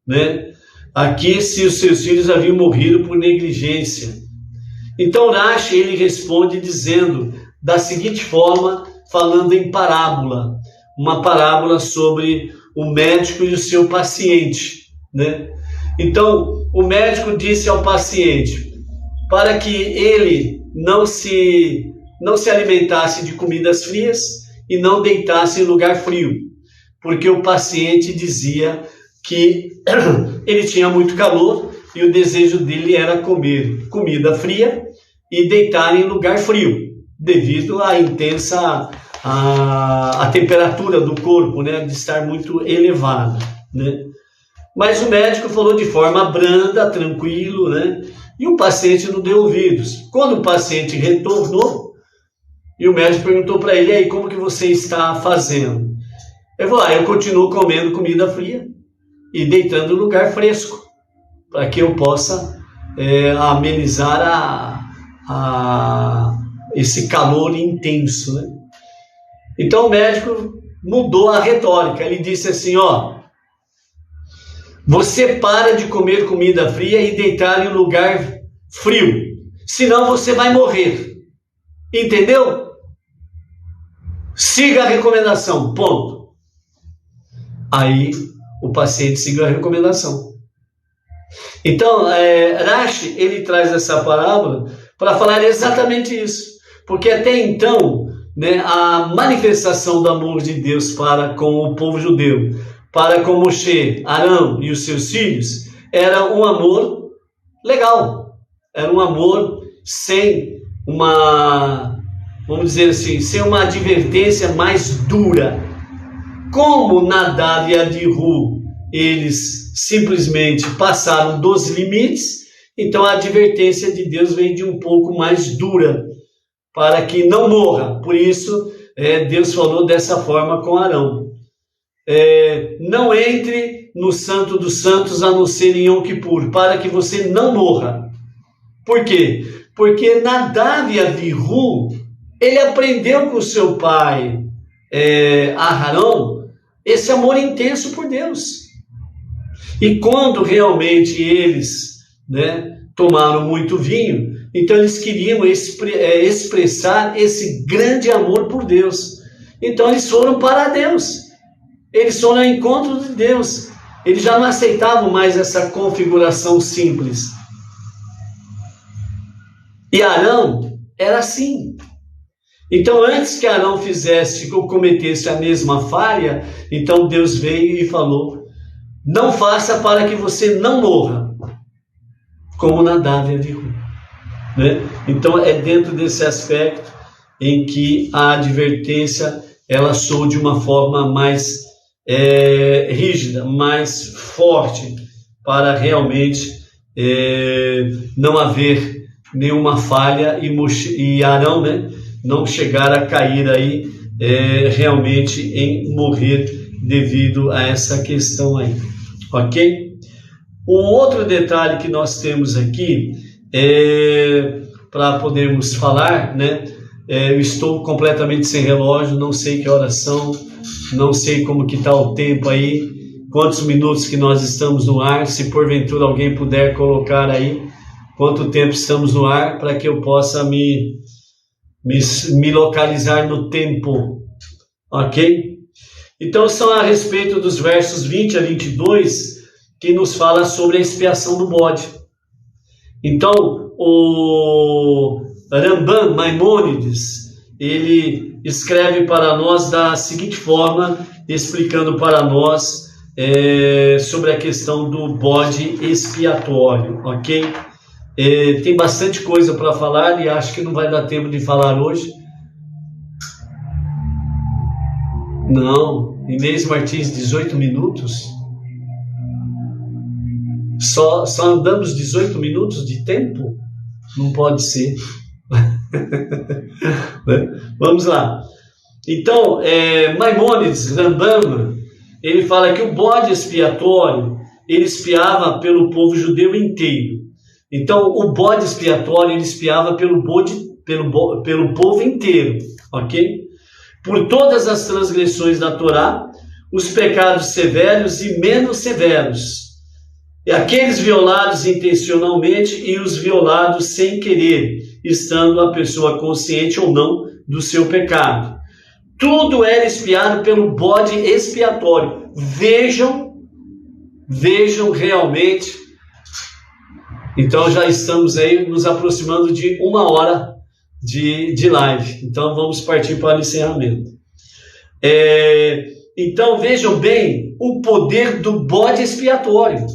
né? Aqui, se os seus filhos haviam morrido por negligência. Então, Rashi, ele responde dizendo da seguinte forma, falando em parábola, uma parábola sobre o médico e o seu paciente, né? Então, o médico disse ao paciente para que ele não se alimentasse de comidas frias e não deitasse em lugar frio, porque o paciente dizia que ele tinha muito calor e o desejo dele era comer comida fria e deitar em lugar frio, devido à intensa a temperatura do corpo, né, de estar muito elevada, né? Mas o médico falou de forma branda, tranquilo, né? E o paciente não deu ouvidos. Quando o paciente retornou, e o médico perguntou para ele, aí, como que você está fazendo? Ele falou, eu continuo comendo comida fria e deitando em lugar fresco, para que eu possa amenizar esse calor intenso, né? Então o médico mudou a retórica. Ele disse assim, você para de comer comida fria e deitar em um lugar frio, senão você vai morrer. Entendeu? Siga a recomendação, ponto. Aí o paciente seguiu a recomendação. Então, Rashi, ele traz essa parábola para falar exatamente isso. Porque até então, né, a manifestação do amor de Deus para com o povo judeu, para com Moshe, Arão e os seus filhos, era um amor legal. Era um amor sem vamos dizer assim, sem uma advertência mais dura. Como Nadav e Avihu, eles simplesmente passaram dos limites, então a advertência de Deus vem de um pouco mais dura, para que não morra. Por isso, Deus falou dessa forma com Arão. Não entre no Santo dos Santos a não ser em Yom Kippur, para que você não morra. Por quê? Porque Nadav e Avihu, ele aprendeu com seu pai, Arão, esse amor intenso por Deus. E quando realmente eles, né, tomaram muito vinho, então eles queriam expressar esse grande amor por Deus. Então eles foram para Deus. Eles foram ao encontro de Deus. Eles já não aceitavam mais essa configuração simples. E Arão era assim. Então, antes que Arão fizesse ou cometesse a mesma falha, então Deus veio e falou: não faça para que você não morra, como Nadab e Abiú, né? Então, é dentro desse aspecto em que a advertência ela soa de uma forma mais rígida, mais forte, para realmente não haver nenhuma falha e Arão, né, não chegar a cair aí realmente em morrer devido a essa questão aí, ok? Um outro detalhe que nós temos aqui, para podermos falar, né, eu estou completamente sem relógio, não sei que horas são, não sei como que está o tempo aí, quantos minutos que nós estamos no ar, se porventura alguém puder colocar aí quanto tempo estamos no ar, para que eu possa me localizar no tempo, ok? Então são a respeito dos versos 20 a 22, que nos fala sobre a expiação do bode. Então, o Rambam Maimônides, ele escreve para nós da seguinte forma, explicando para nós sobre a questão do bode expiatório, ok? Tem bastante coisa para falar e acho que não vai dar tempo de falar hoje. Não, Inês Martins, 18 minutos? Só andamos 18 minutos de tempo? Não pode ser. Vamos lá. Então, Maimônides, Rambam, ele fala que o bode expiatório, ele espiava pelo povo judeu inteiro. Então, o bode expiatório, ele espiava pelo povo inteiro, ok? Por todas as transgressões da Torá, os pecados severos e menos severos, aqueles violados intencionalmente e os violados sem querer, estando a pessoa consciente ou não do seu pecado. Tudo era expiado pelo bode expiatório. Vejam realmente. Então já estamos aí nos aproximando de 1 hora de live. Então vamos partir para o encerramento. Então vejam bem o poder do bode expiatório.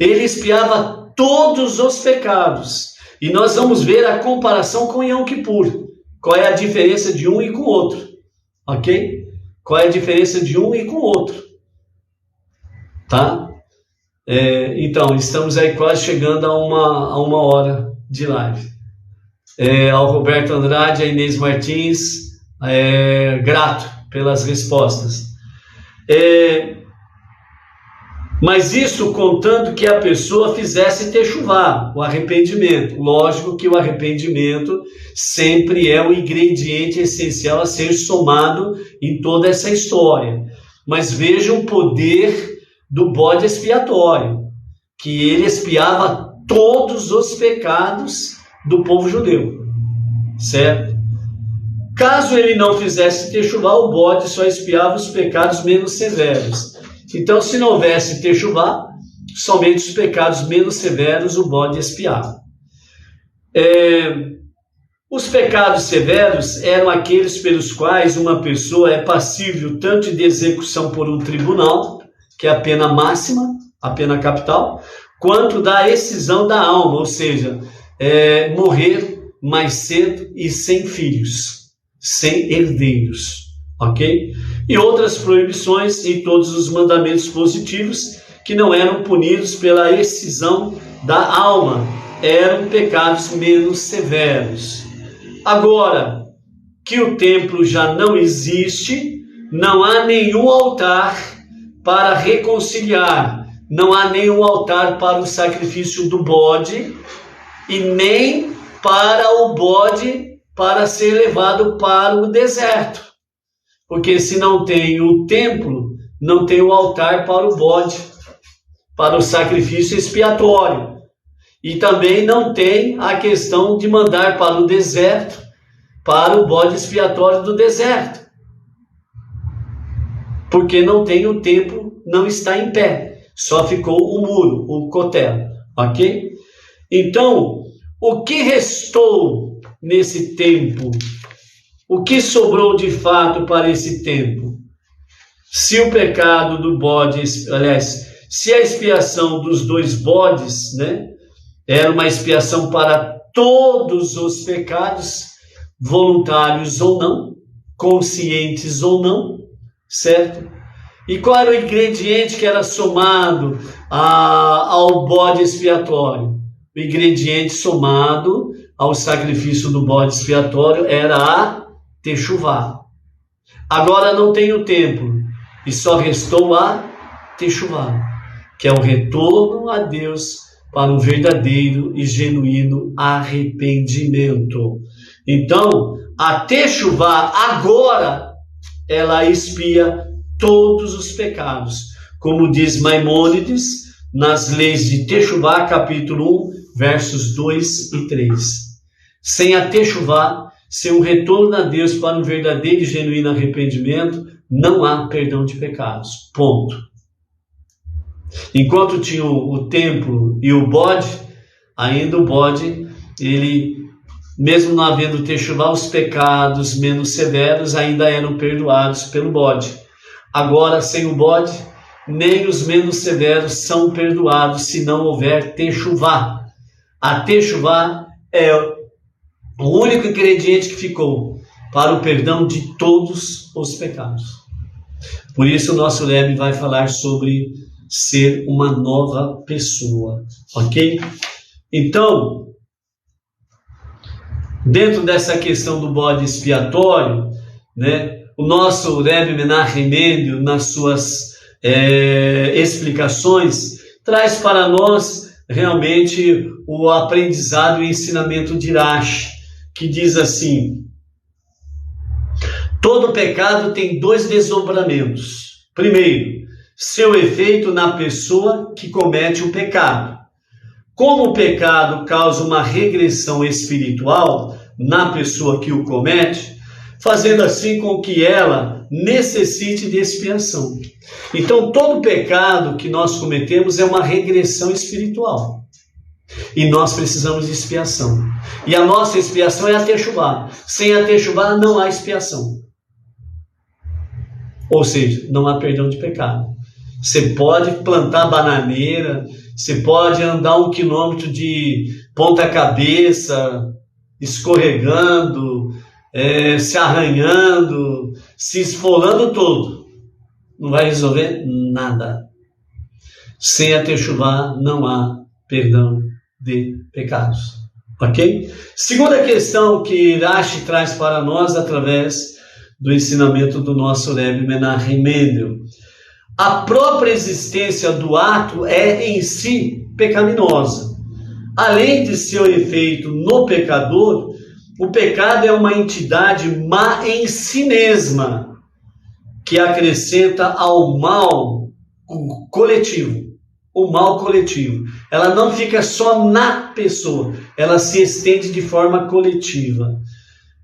Ele expiava todos os pecados. E nós vamos ver a comparação com Yom Kippur. Qual é a diferença de um e com o outro? Ok? Qual é a diferença de um e com o outro? Tá? Então, estamos aí quase chegando a uma hora de live. Ao Roberto Andrade, a Inês Martins, grato pelas respostas. Mas isso contando que a pessoa fizesse techuvá, o arrependimento. Lógico que o arrependimento sempre é o ingrediente essencial a ser somado em toda essa história. Mas veja o poder do bode expiatório, que ele expiava todos os pecados do povo judeu, certo? Caso ele não fizesse techuvá, o bode só expiava os pecados menos severos. Então, se não houvesse techuvá, somente os pecados menos severos o bode expiava. Os pecados severos eram aqueles pelos quais uma pessoa é passível tanto de execução por um tribunal, que é a pena máxima, a pena capital, quanto da excisão da alma, ou seja, morrer mais cedo e sem filhos, sem herdeiros, ok? E outras proibições e todos os mandamentos positivos que não eram punidos pela excisão da alma, eram pecados menos severos. Agora que o templo já não existe, não há nenhum altar para reconciliar, não há nenhum altar para o sacrifício do bode e nem para o bode para ser levado para o deserto. Porque se não tem o templo, não tem o altar para o bode, para o sacrifício expiatório. E também não tem a questão de mandar para o deserto, para o bode expiatório do deserto. Porque não tem o templo, não está em pé. Só ficou o muro, o cotelo. Ok? Então, o que restou nesse tempo? O que sobrou de fato para esse tempo? Se o pecado do bode, aliás, se a expiação dos 2 bodes, né, era uma expiação para todos os pecados, voluntários ou não, conscientes ou não, certo? E qual era o ingrediente que era somado ao bode expiatório? O ingrediente somado ao sacrifício do bode expiatório era a techuvá. Agora não tem o templo e só restou a techuvá, que é o retorno a Deus para um verdadeiro e genuíno arrependimento. Então, a techuvá agora ela expia todos os pecados, como diz Maimônides nas leis de techuvá, capítulo 1, versos 2 e 3. Sem a techuvá, sem um retorno a Deus para um verdadeiro e genuíno arrependimento, não há perdão de pecados. Ponto. Enquanto tinha o templo e o bode, ainda o bode, ele, mesmo não havendo techuvá, os pecados menos severos ainda eram perdoados pelo bode. Agora, sem o bode, nem os menos severos são perdoados se não houver techuvá. A techuvá é o único ingrediente que ficou para o perdão de todos os pecados. Por isso o nosso Rebbe vai falar sobre ser uma nova pessoa, ok? Então, dentro dessa questão do bode expiatório, né, o nosso Rebbe Menachem Mendel, nas suas explicações, traz para nós realmente o aprendizado e ensinamento de Rashi, que diz assim: todo pecado tem 2 desdobramentos. Primeiro, seu efeito na pessoa que comete o pecado. Como o pecado causa uma regressão espiritual na pessoa que o comete, fazendo assim com que ela necessite de expiação. Então, todo pecado que nós cometemos é uma regressão espiritual. E nós precisamos de expiação. E a nossa expiação é a techuvá. Sem a techuvá não há expiação. Ou seja, não há perdão de pecado. Você pode plantar bananeira, você pode andar 1 quilômetro de ponta cabeça, escorregando, se arranhando, se esfolando todo. Não vai resolver nada. Sem a techuvá não há perdão de pecados. Ok? Segunda questão que Rashi traz para nós através do ensinamento do nosso Rebbe Menachem Mendel. A própria existência do ato é em si pecaminosa. Além de seu efeito no pecador, o pecado é uma entidade má em si mesma, que acrescenta ao mal coletivo. O mal coletivo. Ela não fica só na pessoa, ela se estende de forma coletiva.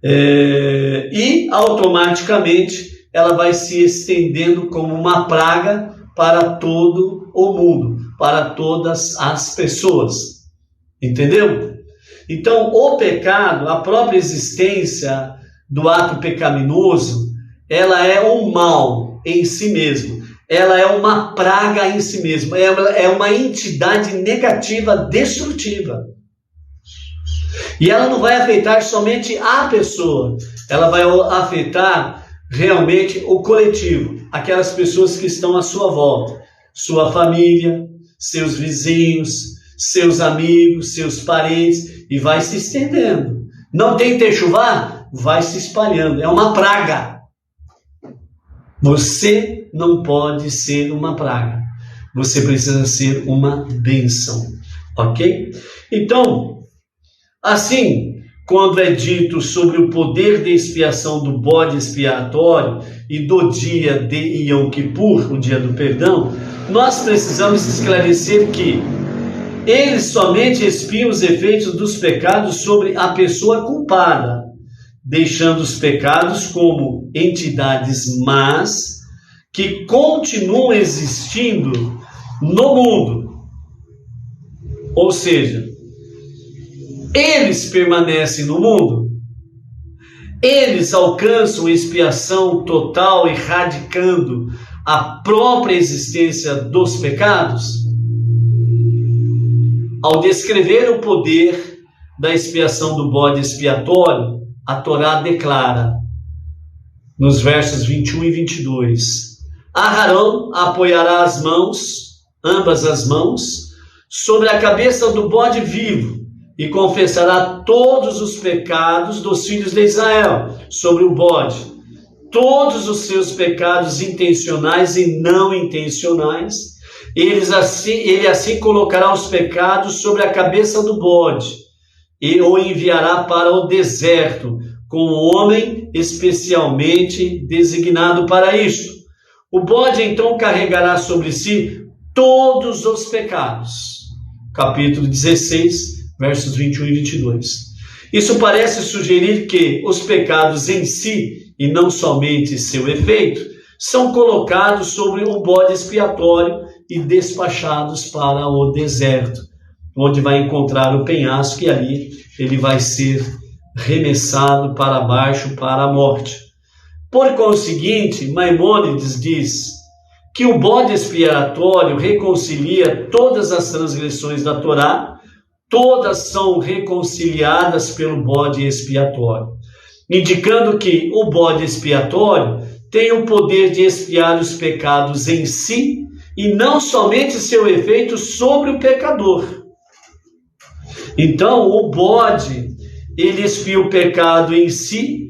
E automaticamente ela vai se estendendo como uma praga para todo o mundo, para todas as pessoas. Entendeu? Então, o pecado, a própria existência do ato pecaminoso, ela é um mal em si mesmo. Ela é uma praga em si mesma. É uma entidade negativa, destrutiva. E ela não vai afetar somente a pessoa. Ela vai afetar realmente o coletivo. Aquelas pessoas que estão à sua volta. Sua família, seus vizinhos, seus amigos, seus parentes. E vai se estendendo. Não tem techuvá? Vai se espalhando. É uma praga. Você não pode ser uma praga. Você precisa ser uma bênção. Ok? Então, assim, quando é dito sobre o poder de expiação do bode expiatório e do dia de Yom Kippur, o dia do perdão, nós precisamos esclarecer que eles somente expiam os efeitos dos pecados sobre a pessoa culpada, deixando os pecados como entidades más que continuam existindo no mundo. Ou seja, eles permanecem no mundo, eles alcançam expiação total, erradicando a própria existência dos pecados. Ao descrever o poder da expiação do bode expiatório, a Torá declara, nos versos 21 e 22, Aarão apoiará as mãos, ambas as mãos, sobre a cabeça do bode vivo e confessará todos os pecados dos filhos de Israel sobre o bode, todos os seus pecados intencionais e não intencionais. Ele assim colocará os pecados sobre a cabeça do bode e o enviará para o deserto, com um homem especialmente designado para isto. O bode então carregará sobre si todos os pecados. Capítulo 16, versos 21 e 22. Isso parece sugerir que os pecados em si, e não somente seu efeito, são colocados sobre o bode expiatório e despachados para o deserto, onde vai encontrar o penhasco, e ali ele vai ser remessado para baixo para a morte. Por conseguinte, Maimônides diz que o bode expiatório reconcilia todas as transgressões da Torá, todas são reconciliadas pelo bode expiatório, indicando que o bode expiatório tem o poder de expiar os pecados em si e não somente seu efeito sobre o pecador. Então, o bode, ele expia o pecado em si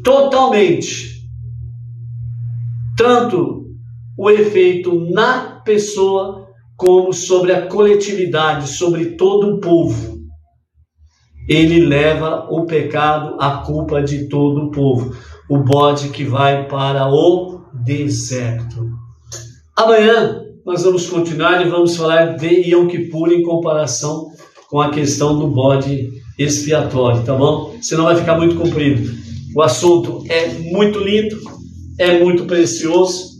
totalmente, tanto o efeito na pessoa como sobre a coletividade, sobre todo o povo. Ele leva o pecado, a culpa de todo o povo. O bode que vai para o deserto. Amanhã nós vamos continuar e vamos falar de Yom Kippur em comparação com a questão do bode expiatório, tá bom? Senão vai ficar muito comprido. O assunto é muito lindo, é muito precioso,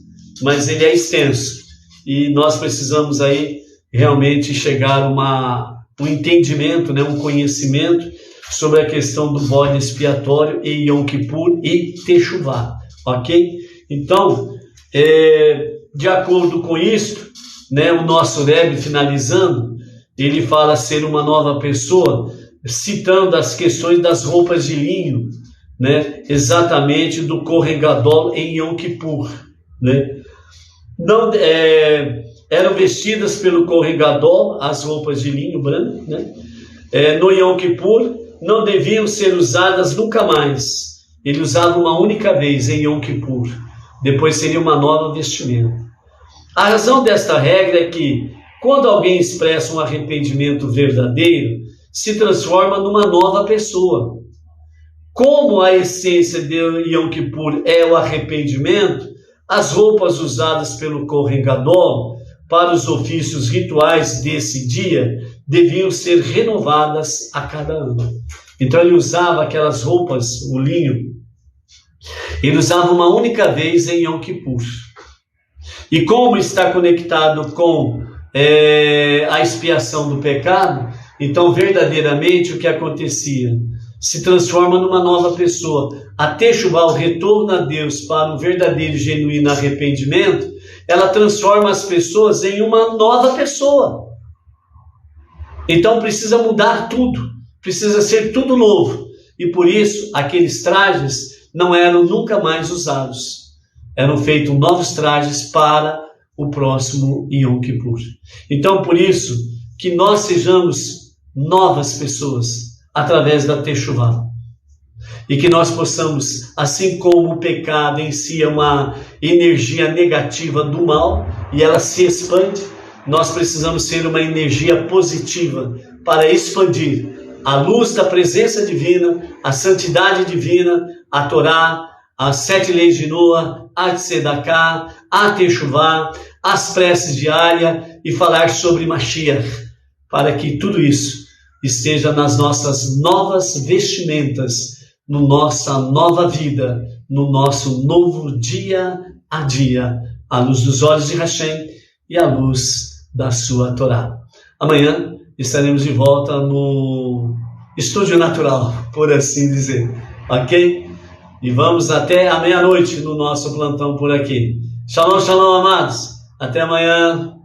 mas ele é extenso. E nós precisamos aí realmente chegar a um entendimento, né, um conhecimento sobre a questão do bode expiatório e Yom Kippur e Teshuvá, ok? Então, de acordo com isso, né, o nosso Rebbe, finalizando, ele fala ser uma nova pessoa, citando as questões das roupas de linho, né, exatamente do Kohen Gadol em Yom Kippur, né? Não, eram vestidas pelo Kohen Gadol, as roupas de linho branco, né? No Yom Kippur, não deviam ser usadas nunca mais. Ele usava uma única vez em Yom Kippur. Depois seria uma nova vestimenta. A razão desta regra é que, quando alguém expressa um arrependimento verdadeiro, se transforma numa nova pessoa. Como a essência de Yom Kippur é o arrependimento, as roupas usadas pelo Kohen Gadol para os ofícios rituais desse dia deviam ser renovadas a cada ano. Então ele usava aquelas roupas, o linho, ele usava uma única vez em Yom Kippur. E como está conectado com a expiação do pecado, então verdadeiramente o que acontecia? Se transforma numa nova pessoa. A Teshuvá, o retorno a Deus para um verdadeiro e genuíno arrependimento, ela transforma as pessoas em uma nova pessoa. Então precisa mudar tudo, precisa ser tudo novo. E por isso, aqueles trajes não eram nunca mais usados. Eram feitos novos trajes para o próximo Yom Kippur. Então, por isso, que nós sejamos novas pessoas através da Teshuvá. E que nós possamos, assim como o pecado em si é uma energia negativa do mal, e ela se expande, nós precisamos ser uma energia positiva para expandir a luz da presença divina, a santidade divina, a Torá, as 7 leis de Noa, a Tzedaká, a Teshuvá, as preces diárias e falar sobre Mashiach, para que tudo isso esteja nas nossas novas vestimentas, na nossa nova vida, no nosso novo dia a dia, à luz dos olhos de Hashem e à luz da sua Torá. Amanhã estaremos de volta no estúdio natural, por assim dizer, ok? E vamos até a meia-noite no nosso plantão por aqui. Shalom, shalom, amados. Até amanhã.